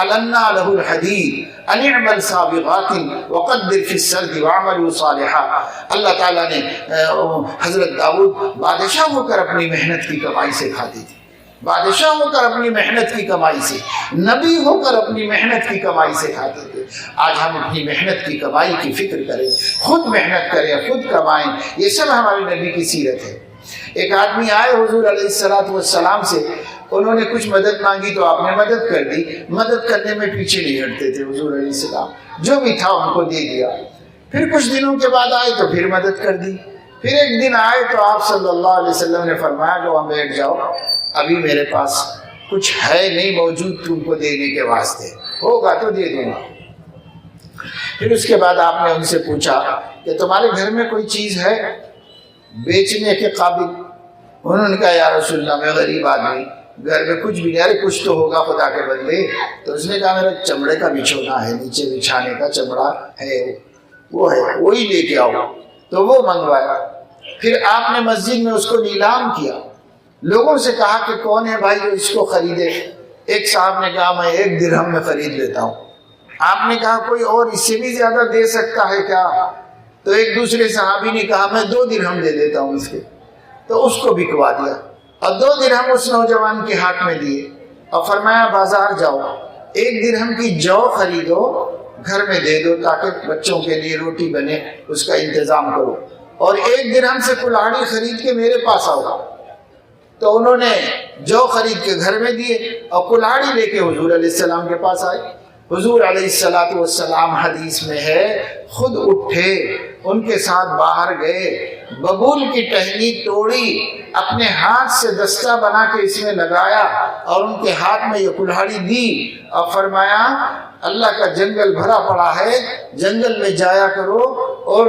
علنا لہ الحدید ان اعمل سابغات وقدر فی السرد واعملوا صالحا۔ اللہ تعالیٰ نے حضرت داؤد بادشاہ ہو کر اپنی محنت کی کمائی سے کھاتے تھے، بادشاہ ہو کر اپنی محنت کی کمائی سے، نبی ہو کر اپنی محنت کی کمائی سے کھاتے تھے۔ آج ہم اپنی محنت کی کمائی کی فکر کریں، خود محنت کریں، خود کمائیں، یہ سب ہمارے نبی کی سیرت ہے۔ ایک آدمی آئے حضور علیہ السلام سے، انہوں نے کچھ مدد مانگی تو آپ نے مدد کر دی، مدد کرنے میں پیچھے نہیں ہٹتے تھے حضور علیہ السلام، جو بھی تھا ان کو دے دیا۔ پھر کچھ دنوں کے بعد آئے تو پھر مدد کر دی، پھر ایک دن آئے تو آپ صلی اللہ علیہ وسلم نے فرمایا کہ وہاں بیٹھ جاؤ، ابھی میرے پاس کچھ ہے نہیں موجود تم کو دینے کے واسطے، ہوگا تو دے دوں گا۔ پھر اس کے بعد آپ نے ان سے پوچھا کہ تمہارے گھر میں کوئی چیز ہے بیچنے کے قابل؟ انہوں نے کہا یا رسول اللہ میں غریب آدمی، گھر میں کچھ بھی نہیں۔ ارے کچھ تو ہوگا خدا کے بندے۔ تو اس نے کہا میرا چمڑے کا بچھونا ہے، نیچے بچھانے کا چمڑا ہے، وہ ہے، وہی لے کے آؤ۔ تو وہ منگوایا۔ پھر آپ نے مسجد میں اس کو نیلام کیا، لوگوں سے کہا کہ کون ہے بھائی جو اس کو خریدے؟ ایک صاحب نے کہا میں 1 درہم میں خرید لیتا ہوں۔ آپ نے کہا کوئی اور اس سے بھی زیادہ دے سکتا ہے کیا؟ تو ایک دوسرے صحابی نے کہا میں 2 درہم دے دیتا ہوں اس کے۔ تو اس کو بکوا دیا اور 2 درہم اس نوجوان کے ہاتھ میں دیے اور فرمایا بازار جاؤ، 1 درہم کی جو خریدو، گھر میں دے دو تاکہ بچوں کے لیے روٹی بنے، اس کا انتظام کرو، اور 1 درہم سے کلاڑی خرید کے میرے پاس آؤ۔ تو انہوں نے جو خرید کے گھر میں دیے اور کلاڑی لے کے حضور علیہ السلام کے پاس آئے۔ حضور علیہ السلام حدیث میں ہے خود اٹھے، ان کے ساتھ باہر گئے، ببول کی ٹہنی توڑی، اپنے ہاتھ سے دستہ بنا کے اس میں لگایا اور ان کے ہاتھ میں یہ کلاڑی دی اور فرمایا اللہ کا جنگل بھرا پڑا ہے، جنگل میں جایا کرو اور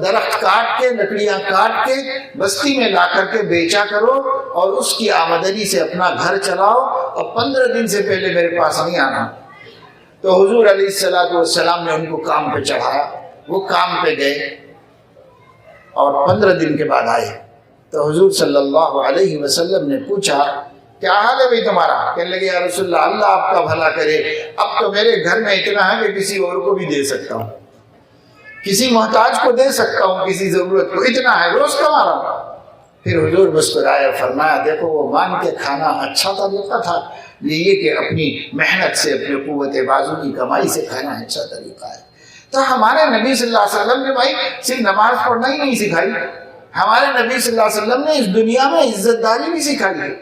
درخت کاٹ کے، لکڑیاں کاٹ کے بستی میں لا کر کے بیچا کرو اور اس کی آمدنی سے اپنا گھر چلاؤ، اور 15 دن سے پہلے میرے پاس نہیں آنا۔ تو حضور علیہ السلام نے ان کو کام پہ چڑھایا، وہ کام پہ گئے اور 15 دن کے بعد آئے۔ تو حضور صلی اللہ علیہ وسلم نے پوچھا کیا حال ہے بھائی تمہارا؟ کہنے لگے یا رسول اللہ اللہ آپ کا بھلا کرے، اب تو میرے گھر میں اتنا ہے کہ کسی اور کو بھی دے سکتا ہوں، کسی محتاج کو دے سکتا ہوں، کسی ضرورت کو، اتنا ہے، روز کما رہا ہوں۔ پھر حضور مسکرائے فرمایا دیکھو وہ مان کے کھانا اچھا طریقہ تھا، یہ کہ اپنی محنت سے، اپنے قوت بازو کی کمائی سے کھانا اچھا طریقہ ہے۔ تو ہمارے نبی صلی اللہ علیہ وسلم نے بھائی صرف نماز پڑھنا ہی نہیں سکھائی، ہمارے نبی صلی اللہ علیہ وسلم نے اس دنیا میں عزت داری بھی سکھائی ہے،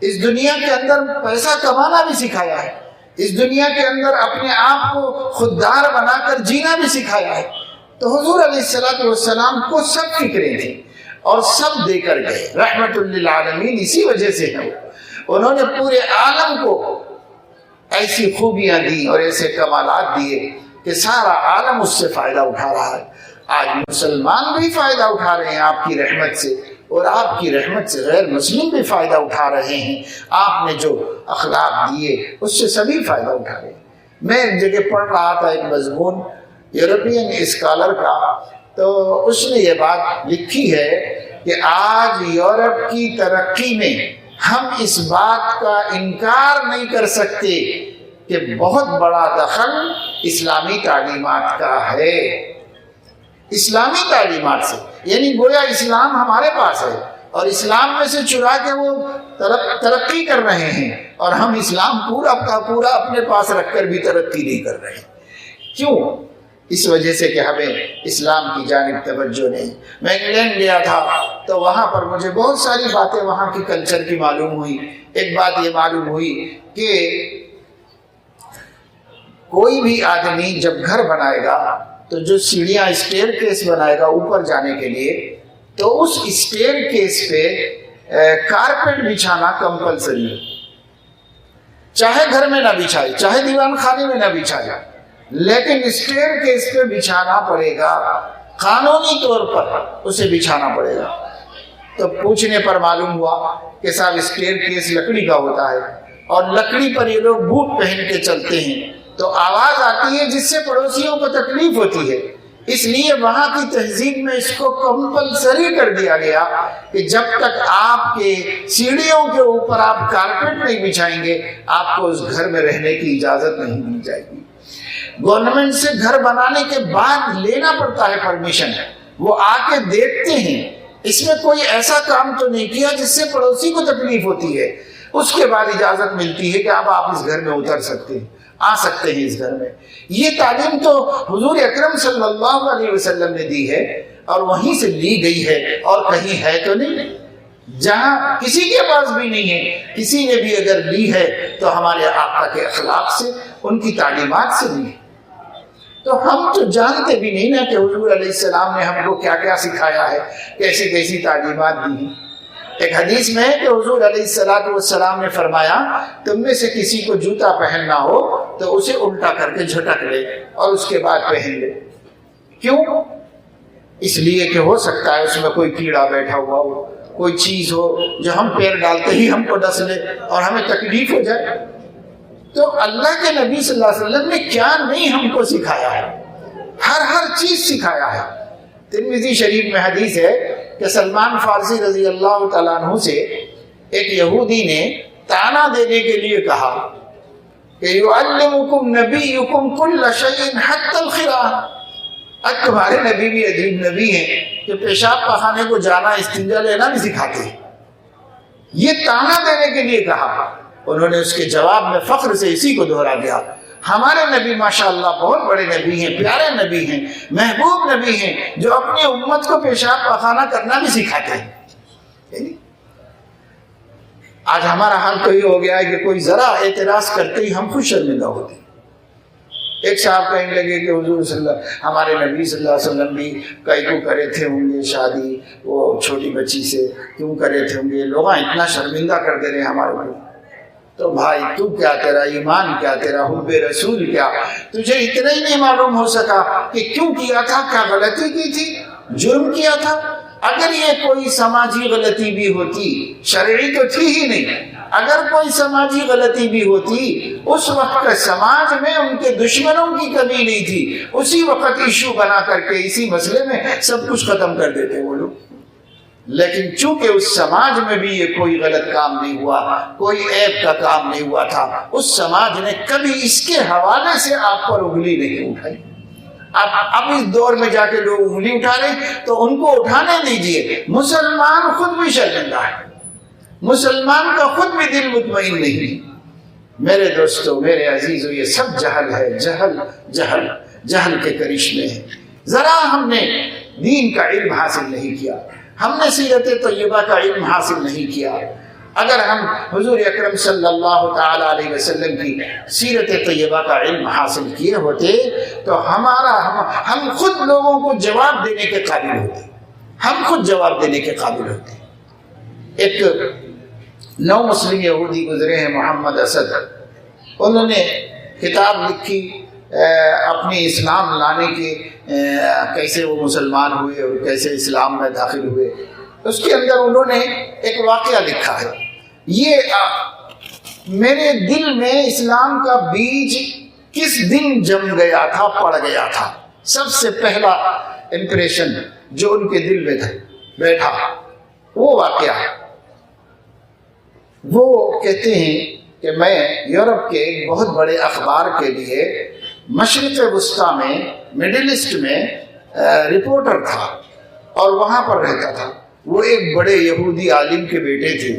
اس دنیا کے اندر پیسہ کمانا بھی سکھایا ہے، اس دنیا کے اندر اپنے آپ کو خوددار بنا کر جینا بھی سکھایا ہے۔ تو حضور علیہ السلام کو سب فکریں تھیں اور سب دے کر گئے، رحمت للعالمین اسی وجہ سے ہے۔ انہوں نے پورے عالم کو ایسی خوبیاں دی اور ایسے کمالات دیے کہ سارا عالم اس سے فائدہ اٹھا رہا ہے۔ آج مسلمان بھی فائدہ اٹھا رہے ہیں آپ کی رحمت سے، اور آپ کی رحمت سے غیر مسلم بھی فائدہ اٹھا رہے ہیں۔ آپ نے جو اخلاق دیے اس سے سبھی فائدہ اٹھا رہے ہیں۔ میں ایک جگہ پڑھ رہا تھا ایک مضمون یورپین اسکالر کا، تو اس نے یہ بات لکھی ہے کہ آج یورپ کی ترقی میں ہم اس بات کا انکار نہیں کر سکتے کہ بہت بڑا دخل اسلامی تعلیمات کا ہے، اسلامی تعلیمات سے، یعنی گویا اسلام ہمارے پاس ہے اور اسلام میں سے چرا کے وہ ترقی کر رہے ہیں، اور ہم اسلام پورا کا پورا اپنے پاس رکھ کر بھی ترقی نہیں کر رہے ہیں۔ کیوں؟ اس وجہ سے کہ ہمیں اسلام کی جانب توجہ نہیں۔ میں انگلینڈ گیا تھا تو وہاں پر مجھے بہت ساری باتیں وہاں کی کلچر کی معلوم ہوئی۔ ایک بات یہ معلوم ہوئی کہ کوئی بھی آدمی جب گھر بنائے گا تو جو سیڑھیاں اسٹیئر کیس بنائے گا اوپر جانے کے لیے، تو اس اسٹیئر کیس پہ کارپیٹ بچھانا کمپلسری ہے، چاہے گھر میں نہ بچھائے، چاہے دیوان خانے میں نہ بچھائے، لیکن اسٹیئر کیس پہ بچھانا پڑے گا، قانونی طور پر اسے بچھانا پڑے گا۔ تو پوچھنے پر معلوم ہوا کہ صاحب اسٹیئر کیس لکڑی کا ہوتا ہے اور لکڑی پر یہ لوگ بوٹ پہن کے چلتے ہیں تو آواز آتی ہے جس سے پڑوسیوں کو تکلیف ہوتی ہے، اس لیے وہاں کی تہذیب میں اس کو کمپلسری کر دیا گیا کہ جب تک آپ کے سیڑھیوں کے اوپر آپ کارپیٹ نہیں بچھائیں گے آپ کو اس گھر میں رہنے کی اجازت نہیں دی جائے گی۔ گورنمنٹ سے گھر بنانے کے بعد لینا پڑتا ہے پرمیشن، وہ آ کے دیکھتے ہیں، اس میں کوئی ایسا کام تو نہیں کیا جس سے پڑوسی کو تکلیف ہوتی ہے، اس کے بعد اجازت ملتی ہے کہ اب آپ اس گھر میں اتر سکتے ہیں، آ سکتے ہیں اس گھر میں۔ یہ تعلیم تو حضور اکرم صلی اللہ علیہ وسلم نے دی ہے اور وہیں سے لی گئی ہے، اور کہیں ہے تو نہیں، جہاں کسی کے پاس بھی نہیں ہے، کسی نے بھی اگر لی ہے تو ہمارے آقا کے اخلاق سے، ان کی تعلیمات سے لی ہے۔ تو ہم تو جانتے بھی نہیں نا کہ حضور علیہ السلام نے ہم کو کیا کیا سکھایا ہے، کیسی کیسی تعلیمات دی ہیں۔ ایک حدیث میں ہے کہ حضور علیہ السلام نے فرمایا تم میں سے کسی کو جوتا پہننا ہو تو اسے الٹا کر کے جھٹک لے اور اس کے بعد پہن لے۔ کیوں؟ اس لیے کہ ہو سکتا ہے اس میں کوئی کیڑا بیٹھا ہوا ہو، کوئی چیز ہو جو ہم پیر ڈالتے ہی ہم کو ڈس لے اور ہمیں تکلیف ہو جائے۔ تو اللہ کے نبی صلی اللہ علیہ وسلم نے کیا نہیں ہم کو سکھایا ہے، ہر چیز سکھایا ہے۔ ترمذی شریف میں حدیث ہے کہ سلمان فارسی رضی اللہ تعالیٰ عنہ سے ایک یہودی نے تانا دینے کے لیے کہا کہ یعلمکم نبیکم کل شیء حتی الخراء، اب تمہارے نبی بھی عجیب نبی ہیں کہ پیشاب پخانے کو جانا، استنجا لینا بھی سکھاتے ہیں۔ یہ تانا دینے کے لیے کہا۔ انہوں نے اس کے جواب میں فخر سے اسی کو دہرا دیا، ہمارے نبی ماشاءاللہ بہت بڑے نبی ہیں، پیارے نبی ہیں، محبوب نبی ہیں، جو اپنی امت کو پیشاب پخانہ کرنا بھی سکھاتے ہیں۔ آج ہمارا حال تو یہ ہو گیا ہے کہ کوئی ذرا اعتراض کرتے ہی ہم خود شرمندہ ہوتے ہیں۔ ایک صاحب کہنے لگے کہ حضور ہمارے نبی صلی اللہ علیہ وسلم بھی کئی کو کرے تھے ہوں گے شادی وہ چھوٹی بچی سے، کیوں کرے تھے ہوں گے، لوگ اتنا شرمندہ کر دے رہے ہیں ہمارے کو۔ تو بھائی تو کیا، تیرا ایمان کیا، تیرا حب رسول کیا، تجھے اتنا ہی نہیں معلوم ہو سکا کہ کیوں کیا تھا، کیا غلطی کی تھی، جرم کیا تھا؟ اگر یہ کوئی سماجی غلطی بھی ہوتی، شرعی تو تھی ہی نہیں، اگر کوئی سماجی غلطی بھی ہوتی اس وقت سماج میں ان کے دشمنوں کی کمی نہیں تھی، اسی وقت ایشو بنا کر کے اسی مسئلے میں سب کچھ ختم کر دیتے وہ لوگ۔ لیکن چونکہ اس سماج میں بھی یہ کوئی غلط کام نہیں ہوا، کوئی عیب کا کام نہیں ہوا تھا، اس سماج نے کبھی اس کے حوالے سے آپ پر انگلی نہیں اٹھائی۔ اب اس دور میں جا کے لوگ انگلی اٹھا رہے تو ان کو اٹھانے دیجئے، مسلمان خود بھی شرمندہ ہے، مسلمان کا خود بھی دل مطمئن نہیں۔ میرے دوستو، میرے عزیزو، یہ سب جہل ہے، جہل کے کرشمے ہیں۔ ذرا ہم نے دین کا علم حاصل نہیں کیا، ہم نے سیرت طیبہ کا علم حاصل نہیں کیا۔ اگر ہم حضور اکرم صلی اللہ تعالی علیہ وسلم کی سیرت طیبہ کا علم حاصل کیے ہوتے تو ہم خود لوگوں کو جواب دینے کے قابل ہوتے، ہم خود جواب دینے کے قابل ہوتے۔ ایک نو مسلم یہودی گزرے ہیں محمد اسد، انہوں نے کتاب لکھی اپنی اسلام لانے کے، کیسے وہ مسلمان ہوئے اور کیسے اسلام میں داخل ہوئے۔ اس کے اندر انہوں نے ایک واقعہ لکھا ہے، یہ میرے دل میں اسلام کا بیج کس دن جم گیا تھا، پڑ گیا تھا۔ سب سے پہلا امپریشن جو ان کے دل میں تھا بیٹھا وہ واقعہ ہے۔ وہ کہتے ہیں کہ میں یورپ کے ایک بہت بڑے اخبار کے لیے مشرق وسطیٰ میں مڈل ایسٹ میں رپورٹر تھا اور وہاں پر رہتا تھا. وہ ایک بڑے یہودی عالم کے بیٹے تھے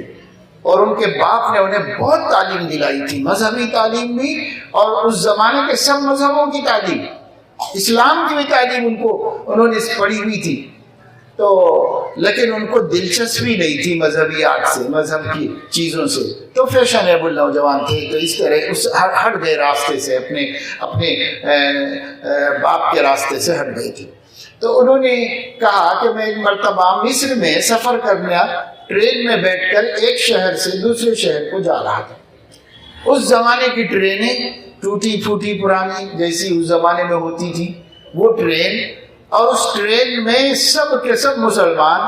اور ان کے باپ نے انہیں بہت تعلیم دلائی تھی, مذہبی تعلیم بھی اور اس زمانے کے سب مذہبوں کی تعلیم, اسلام کی بھی تعلیم انہوں نے پڑھی ہوئی تھی. تو لیکن ان کو دلچسپی نہیں تھی مذہبیات سے, مذہب کی چیزوں سے. تو فیشنیبل نوجوان تھے, تو اس طرح اس ہٹ گئے راستے سے, اپنے باپ کے راستے سے ہٹ گئے تھے. تو انہوں نے کہا کہ میں ایک مرتبہ مصر میں سفر کرنا, ٹرین میں بیٹھ کر ایک شہر سے دوسرے شہر کو جا رہا تھا. اس زمانے کی ٹرینیں ٹوٹی پھوٹی پرانی جیسی اس زمانے میں ہوتی تھی وہ ٹرین, اور اس ٹرین میں سب کے سب مسلمان,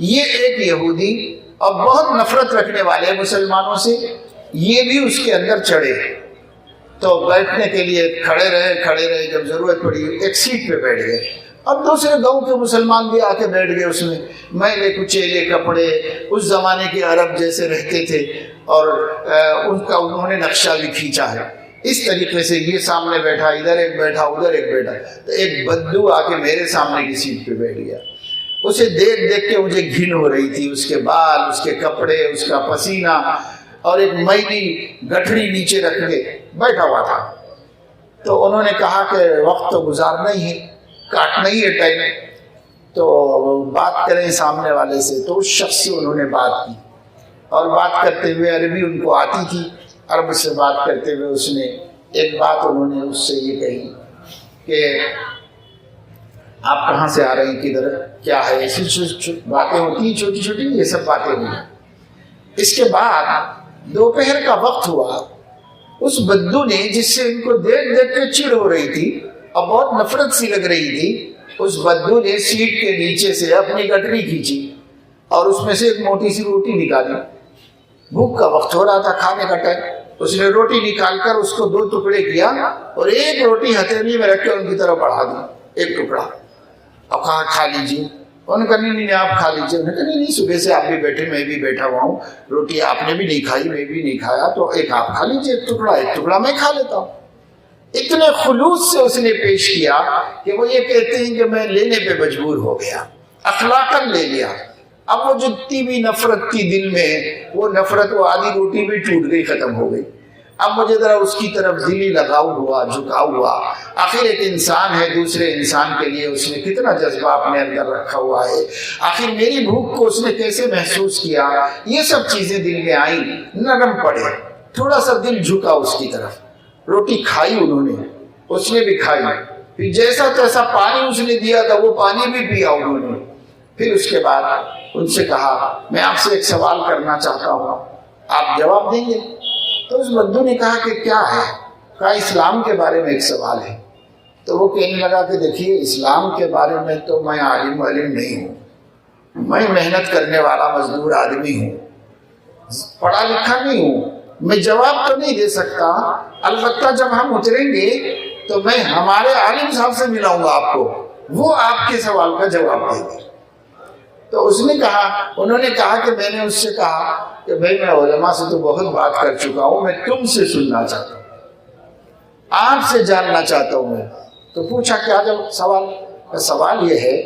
یہ ایک یہودی اور بہت نفرت رکھنے والے مسلمانوں سے, یہ بھی اس کے اندر چڑھے. تو بیٹھنے کے لیے کھڑے رہے, جب ضرورت پڑی ایک سیٹ پہ بیٹھ گئے. اب دوسرے گاؤں کے مسلمان بھی آ کے بیٹھ گئے اس میں, میلے کچیلے کپڑے, اس زمانے کے عرب جیسے رہتے تھے, اور انہوں نے نقشہ بھی کھینچا ہے اس طریقے سے. یہ سامنے بیٹھا, ادھر ایک بیٹھا, ادھر ایک بیٹھا. تو ایک بدو آ کے میرے سامنے کی سیٹ پہ بیٹھ گیا. اسے دیکھ کے مجھے گھن ہو رہی تھی, اس کے بال, اس کے کپڑے, اس کا پسینہ, اور ایک میلی گٹھڑی نیچے رکھ کے بیٹھا ہوا تھا. تو انہوں نے کہا کہ وقت تو گزارنا ہی ہے, کاٹنا ہی ہے ٹائم, تو بات کریں سامنے والے سے. تو اس شخص سے انہوں نے بات کی, اور بات کرتے ہوئے عربی ان کو آتی تھی, عرب سے بات کرتے ہوئے اس نے ایک بات انہوں نے اس سے یہ کہی کہ آپ کہاں سے آ رہے ہیں, کدھر, کیا ہے, ایسی باتیں ہوتی ہیں چھوٹی چھوٹی, یہ سب باتیں ہوئی. اس کے بعد دوپہر کا وقت ہوا. اس بدو نے, جس سے ان کو دیکھ کے چڑ ہو رہی تھی اور بہت نفرت سی لگ رہی تھی, اس بدو نے سیٹ کے نیچے سے اپنی گٹری کھینچی اور اس میں سے ایک موٹی سی روٹی نکالی. بھوک کا وقت ہو رہا تھا, کھانے کا ٹائم. اس نے روٹی نکال کر اس کو 2 ٹکڑے کیا اور ایک روٹی ہتھیلی میں رکھ کے ان کی طرف بڑھا دی, ایک ٹکڑا. اب کہا کھا لیجیے. انہوں نے کہا نہیں آپ کھا لیجیے. انہوں نے کہا نہیں, صبح سے آپ بھی بیٹھے, میں بھی بیٹھا ہوا ہوں, روٹی آپ نے بھی نہیں کھائی, میں بھی نہیں کھایا, تو ایک آپ کھا لیجیے, ایک ٹکڑا میں کھا لیتا ہوں. اتنے خلوص سے اس نے پیش کیا کہ وہ یہ کہتے ہیں کہ میں لینے پہ مجبور ہو گیا, اخلاقاً لے لیا. اب وہ جتنی بھی نفرت تھی دل میں, وہ نفرت, وہ آدھی روٹی بھی ٹوٹ گئی, ختم ہو گئی. اب مجھے ذرا اس کی طرف دلی لگاؤ ہوا, جھکاؤ ہوا. آخر ایک انسان ہے, دوسرے انسان کے لیے اس نے کتنا جذبہ اپنے اندر رکھا ہوا ہے. آخر میری بھوک کو اس نے کیسے محسوس کیا, یہ سب چیزیں دل میں آئیں, نرم پڑے, تھوڑا سا دل جھکا اس کی طرف. روٹی کھائی انہوں نے, اس نے بھی کھائی, پھر جیسا تیسا پانی اس نے دیا تھا وہ پانی بھی پیا انہوں نے. پھر اس کے بعد ان سے کہا میں آپ سے ایک سوال کرنا چاہتا ہوں, آپ جواب دیں گے؟ تو اس بدو نے کہا کہ کیا ہے؟ کہا اسلام کے بارے میں ایک سوال ہے. تو وہ کہنے لگا کہ دیکھیے اسلام کے بارے میں تو میں عالم نہیں ہوں, میں محنت کرنے والا مزدور آدمی ہوں, پڑھا لکھا نہیں ہوں, میں جواب تو نہیں دے سکتا. البتہ جب ہم اتریں گے تو میں ہمارے عالم صاحب سے ملاؤں گا آپ کو, وہ آپ کے سوال کا جواب دیں گے. تو اس نے کہا, انہوں نے کہا کہ میں نے اس سے کہا کہ بھائی میں علماء سے تو بہت بات کر چکا ہوں, میں تم سے سننا چاہتا ہوں, آپ سے جاننا چاہتا ہوں میں. تو پوچھا کیا جب سوال؟ سوال یہ ہے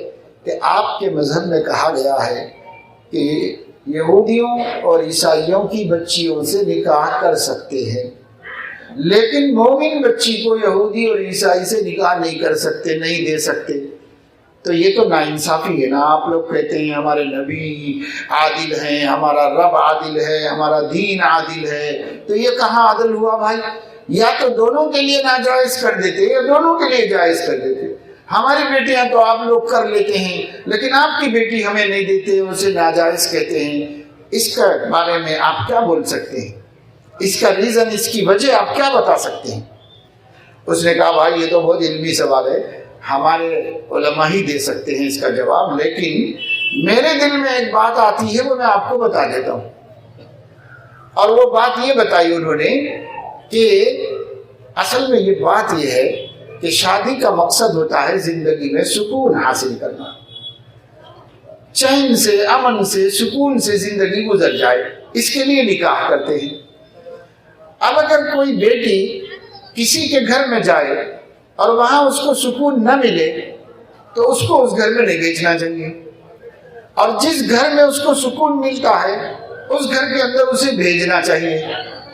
کہ آپ کے مذہب میں کہا گیا ہے کہ یہودیوں اور عیسائیوں کی بچیوں سے نکاح کر سکتے ہیں, لیکن مومن بچی کو یہودی اور عیسائی سے نکاح نہیں کر سکتے, نہیں دے سکتے. تو یہ تو ناانصافی ہے نا. آپ لوگ کہتے ہیں ہمارے نبی عادل ہیں, ہمارا رب عادل ہے, ہمارا دین عادل ہے, تو یہ کہاں عدل ہوا بھائی؟ یا تو دونوں کے لیے ناجائز کر دیتے یا دونوں کے لیے جائز کر دیتے. ہماری بیٹیاں تو آپ لوگ کر لیتے ہیں, لیکن آپ کی بیٹی ہمیں نہیں دیتے, اسے ناجائز کہتے ہیں. اس کے بارے میں آپ کیا بول سکتے ہیں؟ اس کا ریزن, اس کی وجہ آپ کیا بتا سکتے ہیں؟ اس نے کہا بھائی یہ تو بہت علمی سوال ہے, ہمارے علماء ہی دے سکتے ہیں اس کا جواب, لیکن میرے دل میں ایک بات آتی ہے, وہ میں آپ کو بتا دیتا ہوں. اور وہ بات یہ بتائی انہوں نے کہ اصل میں یہ بات یہ ہے کہ شادی کا مقصد ہوتا ہے زندگی میں سکون حاصل کرنا, چین سے, امن سے, سکون سے زندگی گزر جائے, اس کے لیے نکاح کرتے ہیں. اب اگر کوئی بیٹی کسی کے گھر میں جائے اور وہاں اس کو سکون نہ ملے تو اس کو اس گھر میں نہیں بیچنا چاہیے، اور جس گھر میں اس کو سکون ملتا ہے اس گھر کے اندر اسے بھیجنا چاہیے۔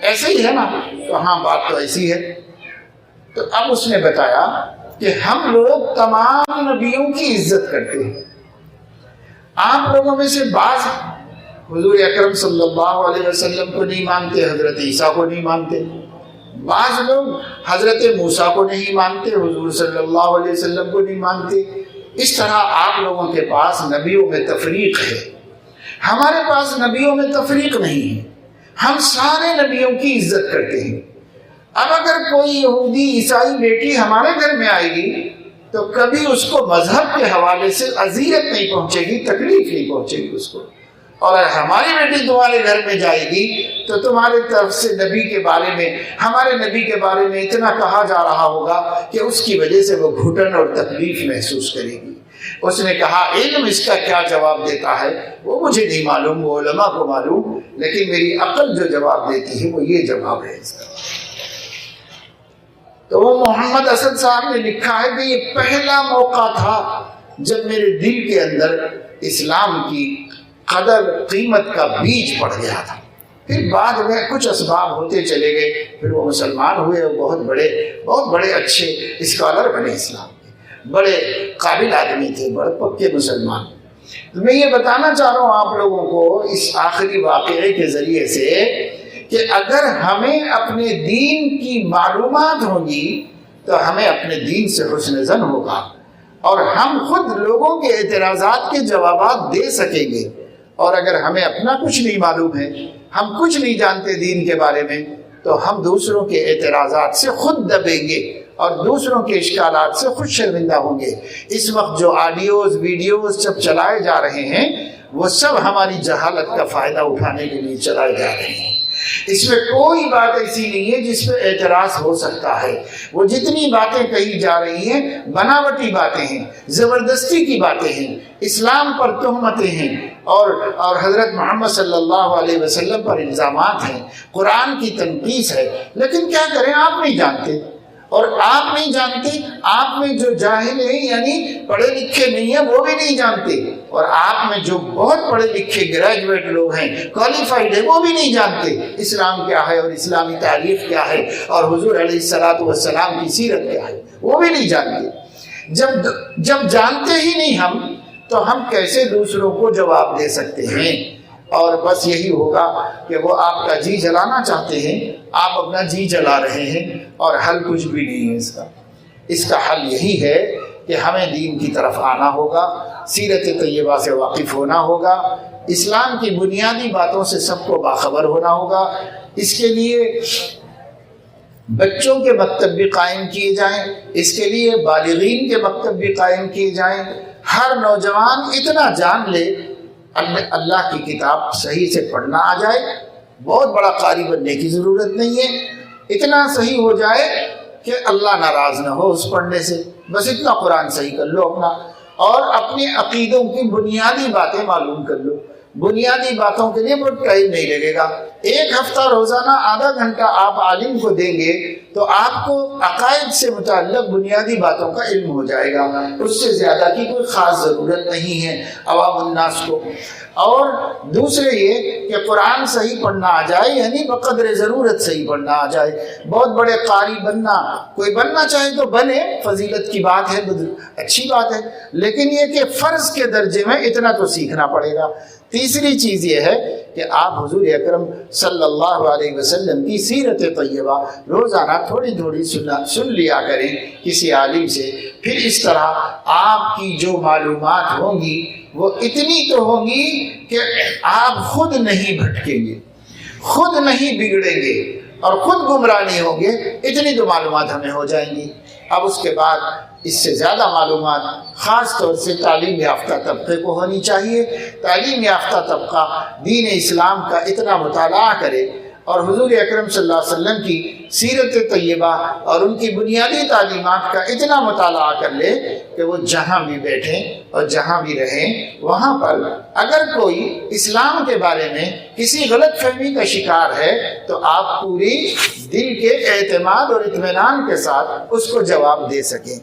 ایسے ہی ہے نا؟ تو ہاں بات تو ایسی ہے۔ تو اب اس نے بتایا کہ ہم لوگ تمام نبیوں کی عزت کرتے ہیں، آپ لوگوں میں سے بعض حضور اکرم صلی اللہ علیہ وسلم کو نہیں مانتے، حضرت عیسیٰ کو نہیں مانتے، بعض لوگ حضرت موسیٰ کو نہیں مانتے، حضور صلی اللہ علیہ وسلم کو نہیں مانتے۔ اس طرح آپ لوگوں کے پاس نبیوں میں تفریق ہے، ہمارے پاس نبیوں میں تفریق نہیں ہے، ہم سارے نبیوں کی عزت کرتے ہیں۔ اب اگر کوئی یہودی عیسائی بیٹی ہمارے گھر میں آئے گی تو کبھی اس کو مذہب کے حوالے سے اذیت نہیں پہنچے گی، تکلیف نہیں پہنچے گی اس کو، اور اگر ہماری بیٹی تمہارے گھر میں جائے گی تو تمہارے طرف سے نبی کے بارے میں، ہمارے نبی کے بارے میں اتنا کہا جا رہا ہوگا کہ اس کی وجہ سے وہ گھٹن اور تکلیف محسوس کرے گی۔ اس نے کہا علم اس کا کیا جواب دیتا ہے وہ مجھے نہیں معلوم، وہ علماء کو معلوم، لیکن میری عقل جو جواب دیتی ہے وہ یہ جواب ہے اس کا۔ تو وہ محمد اسد صاحب نے لکھا ہے کہ یہ پہلا موقع تھا جب میرے دل کے اندر اسلام کی قدر قیمت کا بیج پڑ گیا تھا۔ پھر بعد میں کچھ اسباب ہوتے چلے گئے، پھر وہ مسلمان ہوئے اور بہت بڑے اچھے اسکالر بنے، اسلام کے بڑے قابل آدمی تھے، بڑے پکے مسلمان۔ میں یہ بتانا چاہ رہا ہوں آپ لوگوں کو اس آخری واقعے کے ذریعے سے کہ اگر ہمیں اپنے دین کی معلومات ہوں گی تو ہمیں اپنے دین سے حسن ظن ہوگا، اور ہم خود لوگوں کے اعتراضات کے جوابات دے سکیں گے۔ اور اگر ہمیں اپنا کچھ نہیں معلوم ہے، ہم کچھ نہیں جانتے دین کے بارے میں، تو ہم دوسروں کے اعتراضات سے خود دبیں گے اور دوسروں کے اشکالات سے خود شرمندہ ہوں گے۔ اس وقت جو آڈیوز ویڈیوز سب چلائے جا رہے ہیں وہ سب ہماری جہالت کا فائدہ اٹھانے کے لیے چلائے جا رہے ہیں۔ اس میں کوئی بات ایسی نہیں ہے جس پہ اعتراض ہو سکتا ہے۔ وہ جتنی باتیں کہی جا رہی ہیں بناوٹی باتیں ہیں، زبردستی کی باتیں ہیں، اسلام پر تہمتیں ہیں، اور حضرت محمد صلی اللہ علیہ وسلم پر الزامات ہیں، قرآن کی تنقیص ہے۔ لیکن کیا کریں، آپ نہیں جانتے، اور آپ نہیں جانتے، آپ میں جو جاہل ہیں یعنی پڑھے لکھے نہیں ہیں وہ بھی نہیں جانتے، اور آپ میں جو بہت پڑھے لکھے گریجویٹ لوگ ہیں، کوالیفائڈ ہیں، وہ بھی نہیں جانتے اسلام کیا ہے اور اسلامی تاریخ کیا ہے اور حضور علیہ الصلوۃ والسلام کی سیرت کیا ہے، وہ بھی نہیں جانتے۔ جب جانتے ہی نہیں ہم تو ہم کیسے دوسروں کو جواب دے سکتے ہیں؟ اور بس یہی ہوگا کہ وہ آپ کا جی جلانا چاہتے ہیں، آپ اپنا جی جلا رہے ہیں، اور حل کچھ بھی نہیں ہے اس کا۔ اس کا حل یہی ہے کہ ہمیں دین کی طرف آنا ہوگا، سیرت طیبہ سے واقف ہونا ہوگا، اسلام کی بنیادی باتوں سے سب کو باخبر ہونا ہوگا۔ اس کے لیے بچوں کے مکتب بھی قائم کیے جائیں، اس کے لیے بالغین کے مکتب بھی قائم کیے جائیں۔ ہر نوجوان اتنا جان لے اللہ کی کتاب صحیح سے پڑھنا آ جائے، بہت بڑا قاری بننے کی ضرورت نہیں ہے، اتنا صحیح ہو جائے کہ اللہ ناراض نہ ہو اس پڑھنے سے، بس اتنا قرآن صحیح کر لو اپنا، اور اپنے عقیدوں کی بنیادی باتیں معلوم کر لو۔ بنیادی باتوں کے لیے بہت ٹائم نہیں لگے گا، ایک ہفتہ روزانہ آدھا گھنٹہ آپ عالم کو دیں گے تو آپ کو عقائد سے متعلق بنیادی باتوں کا علم ہو جائے گا، اس سے زیادہ کی کوئی خاص ضرورت نہیں ہے عوام الناس کو۔ اور دوسرے یہ کہ قرآن صحیح پڑھنا آ جائے، یعنی بقدر ضرورت صحیح پڑھنا آ جائے۔ بہت بڑے قاری بننا، کوئی بننا چاہے تو بنے، فضیلت کی بات ہے، اچھی بات ہے، لیکن یہ کہ فرض کے درجے میں اتنا تو سیکھنا پڑے گا۔ تیسری چیز یہ ہے کہ آپ حضور اکرم صلی اللہ علیہ وسلم کی سیرت طیبہ روزانہ تھوڑی تھوڑی سن لیا کریں کسی عالم سے، پھر اس طرح آپ کی جو معلومات ہوں گی وہ اتنی تو ہوں گی کہ آپ خود نہیں بھٹکیں گے، خود نہیں بگڑیں گے اور خود گمراہ نہیں ہوں گے، اتنی تو معلومات ہمیں ہو جائیں گی۔ اب اس کے بعد اس سے زیادہ معلومات خاص طور سے تعلیم یافتہ طبقے کو ہونی چاہیے۔ تعلیم یافتہ طبقہ دین اسلام کا اتنا مطالعہ کرے اور حضور اکرم صلی اللہ علیہ وسلم کی سیرت طیبہ اور ان کی بنیادی تعلیمات کا اتنا مطالعہ کر لے کہ وہ جہاں بھی بیٹھیں اور جہاں بھی رہیں وہاں پر اگر کوئی اسلام کے بارے میں کسی غلط فہمی کا شکار ہے تو آپ پوری دل کے اعتماد اور اطمینان کے ساتھ اس کو جواب دے سکیں۔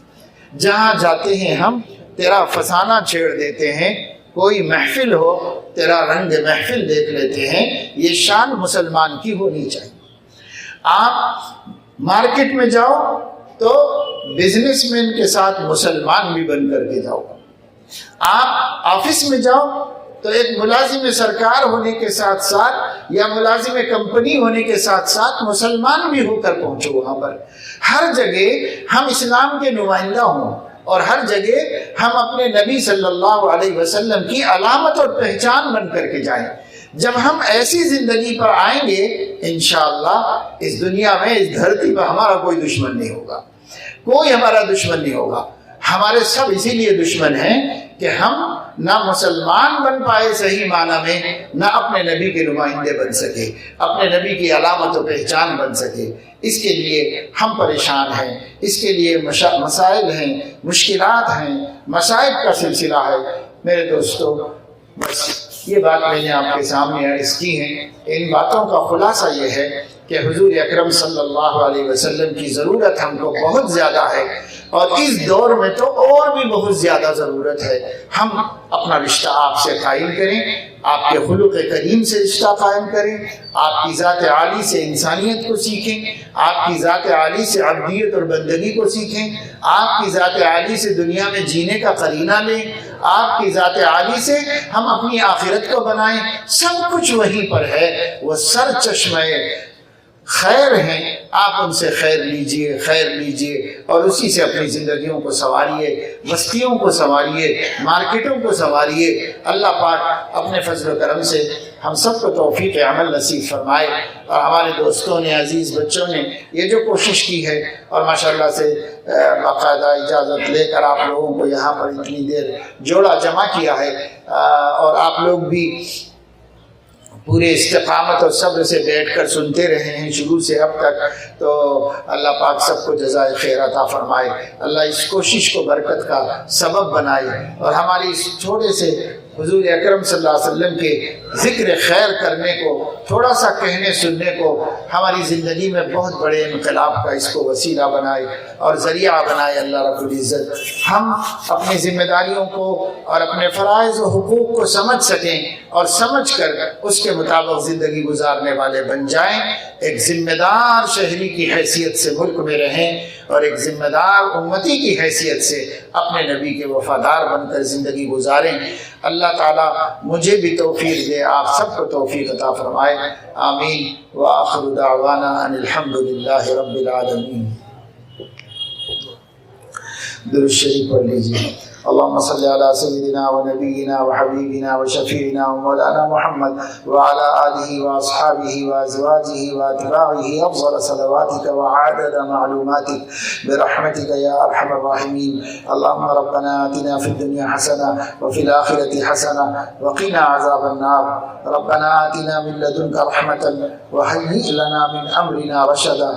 جہاں جاتے ہیں ہم تیرا فسانہ چھیڑ دیتے ہیں، کوئی محفل ہو تیرا رنگ محفل دیکھ لیتے ہیں، یہ شان مسلمان کی ہونی چاہیے۔ آپ مارکیٹ میں جاؤ تو بزنس مین کے ساتھ مسلمان بھی بن کر کے جاؤ، آپ آفس میں جاؤ تو ایک ملازم سرکار ہونے کے ساتھ ساتھ یا ملازم کمپنی ہونے کے ساتھ ساتھ مسلمان بھی ہو کر پہنچو وہاں پر۔ ہر جگہ ہم اسلام کے نمائندہ ہوں اور ہر جگہ ہم اپنے نبی صلی اللہ علیہ وسلم کی علامت اور پہچان بن کر کے جائیں۔ جب ہم ایسی زندگی پر آئیں گے انشاءاللہ اس دنیا میں اس دھرتی پر ہمارا کوئی دشمن نہیں ہوگا، کوئی ہمارا دشمن نہیں ہوگا۔ ہمارے سب اسی لیے دشمن ہیں کہ ہم نہ مسلمان بن پائے صحیح معنی میں، نہ اپنے نبی کے نمائندے بن سکے، اپنے نبی کی علامت و پہچان بن سکے۔ اس کے لیے ہم پریشان ہیں، اس کے لیے مسائل ہیں، مشکلات ہیں، مصائب کا سلسلہ ہے۔ میرے دوستو، بس یہ بات میں نے آپ کے سامنے عرض کی ہے۔ ان باتوں کا خلاصہ یہ ہے کہ حضور اکرم صلی اللہ علیہ وسلم کی ضرورت ہم کو بہت زیادہ ہے، اور اس دور میں تو اور بھی بہت زیادہ ضرورت ہے۔ ہم اپنا رشتہ آپ سے قائم کریں، آپ کے خلق کریم سے رشتہ قائم کریں، آپ کی ذات عالی سے انسانیت کو سیکھیں، آپ کی ذات عالی سے عبدیت اور بندگی کو سیکھیں، آپ کی ذات عالی سے دنیا میں جینے کا قرینہ لیں، آپ کی ذات عالی سے ہم اپنی آخرت کو بنائیں۔ سب کچھ وہیں پر ہے، وہ سر چشمہ خیر ہیں، آپ ان سے خیر لیجئے اور اسی سے اپنی زندگیوں کو سنواریے، بستیوں کو سنواریے، مارکیٹوں کو سنواریے۔ اللہ پاک اپنے فضل و کرم سے ہم سب کو توفیق عمل نصیب فرمائے، اور ہمارے دوستوں نے، عزیز بچوں نے یہ جو کوشش کی ہے اور ماشاءاللہ سے باقاعدہ اجازت لے کر آپ لوگوں کو یہاں پر اتنی دیر جوڑا جمع کیا ہے، اور آپ لوگ بھی پورے استقامت اور صبر سے بیٹھ کر سنتے رہے ہیں شروع سے اب تک، تو اللہ پاک سب کو جزائے خیر عطا فرمائے۔ اللہ اس کوشش کو برکت کا سبب بنائے، اور ہماری اس چھوٹے سے حضور اکرم صلی اللہ علیہ وسلم کے ذکر خیر کرنے کو، تھوڑا سا کہنے سننے کو ہماری زندگی میں بہت بڑے انقلاب کا اس کو وسیلہ بنائے اور ذریعہ بنائے اللہ رب العزت۔ ہم اپنی ذمہ داریوں کو اور اپنے فرائض و حقوق کو سمجھ سکیں، اور سمجھ کر اس کے مطابق زندگی گزارنے والے بن جائیں، ایک ذمہ دار شہری کی حیثیت سے ملک میں رہیں، اور ایک ذمہ دار امتی کی حیثیت سے اپنے نبی کے وفادار بن کر زندگی گزاریں۔ اللہ تعالیٰ مجھے بھی توفیق دے، آپ سب کو توفیق عطا فرمائے، آمین۔ وآخر دعوانا ان الحمد للہ رب العالمین۔ درود شریف پڑھ لیجیے۔ اللهم صل على سيدنا ونبينا وحبيبنا وشفيعنا ومولانا محمد وعلى آله وأصحابه وأزواجه وأتباعه أفضل صلواتك وعدد معلوماتك برحمتك يا أرحم الراحمين۔ اللهم ربنا آتنا في الدنيا حسنة وفي الآخرة حسنة وقنا عذاب النار۔ ربنا آتنا من لدنك رحمة وهيئ لنا من أمرنا رشدا۔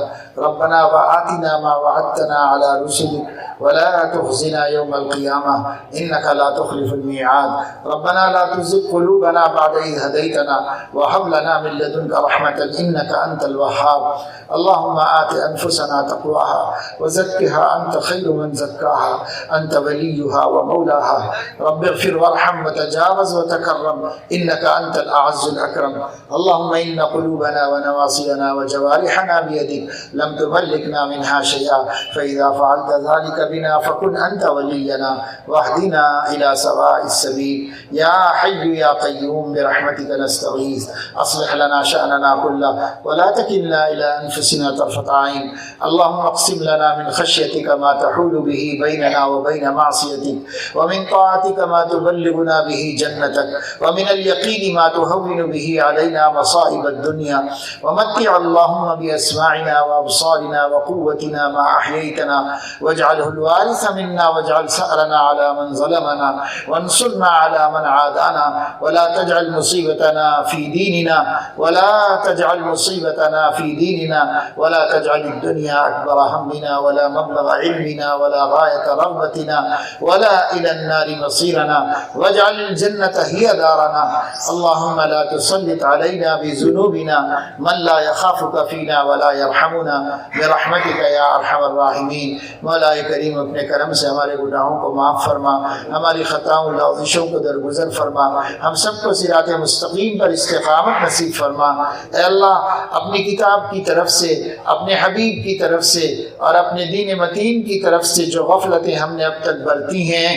ربنا وآتنا ما وعدتنا على رسلك ولا تخزنا يوم القيامة إنك لا تخلف الميعاد۔ ربنا لا تزغ قلوبنا بعد إذ هديتنا وهب لنا من لدنك رحمة إنك أنت الوهاب۔ اللهم آت أنفسنا تقواها وزكها أنت خير من زكاها أنت وليها ومولاها۔ رب اغفر وارحم وتجاوز وتكرم إنك أنت الأعز الأكرم۔ اللهم إن قلوبنا ونواصينا وجوارحنا بيدك لم تملكنا منها شيئا، فإذا فعلت ذلك بنا فكن أنت ولينا واهدنا إلى سواء السبيل۔ يا حي يا قيوم برحمتك نستغيث، أصلح لنا شأننا كله ولا تكلنا إلى أنفسنا طرفة عين۔ اللهم اقسم لنا من خشيتك ما تحول به بيننا وبين معصيتك، ومن طاعتك ما تبلغنا به جنتك، ومن اليقين ما تهون به علينا مصائب الدنيا، ومتع اللهم بأسماعنا وأبصارنا وقوتنا ما أحييتنا، واجعله الوارث منا واجعل ثأرنا على من ظلمنا وانصرنا على من عادانا ولا تجعل مصيبتنا في ديننا ولا تجعل مصيبتنا في ديننا ولا تجعل الدنيا أكبر همنا ولا مبلغ علمنا ولا غاية رغبتنا ولا إلى النار مصيرنا واجعل الجنة هي دارنا. اللهم لا تسلط علينا بذنوبنا من لا يخافك فينا ولا يرحمنا برحمتك یا ارحم الراحمین. مولا کریم اپنے کرم سے ہمارے گناہوں کو معاف فرما، ہماری خطاؤں لغزشوں کو درگزر فرما، ہم سب کو صراط مستقیم پر استقامت نصیب فرما. اے اللہ اپنی کتاب کی طرف سے، اپنے حبیب کی طرف سے اور اپنے دین متین کی طرف سے جو غفلتیں ہم نے اب تک برتی ہیں،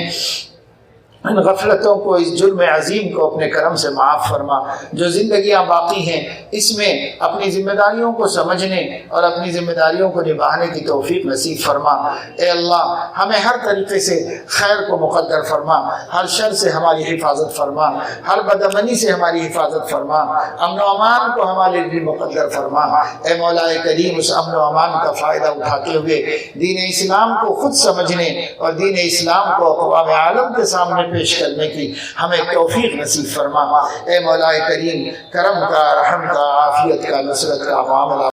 ان غفلتوں کو، اس جرم عظیم کو اپنے کرم سے معاف فرما. جو زندگیاں باقی ہیں اس میں اپنی ذمہ داریوں کو سمجھنے اور اپنی ذمہ داریوں کو نبھانے کی توفیق نصیب فرما. اے اللہ ہمیں ہر طریقے سے خیر کو مقدر فرما، ہر شر سے ہماری حفاظت فرما، ہر بدامنی سے ہماری حفاظت فرما، امن و امان کو ہمارے لیے مقدر فرما. اے مولا کریم اس امن و امان کا فائدہ اٹھاتے ہوئے دین اسلام کو خود سمجھنے اور دین اسلام کو اقوام عالم کے سامنے پیش کرنے کی ہمیں توفیق نصیب فرما. اے مولا کریم کرم کا، رحم کا، عافیت کا، نصرت کا معاملہ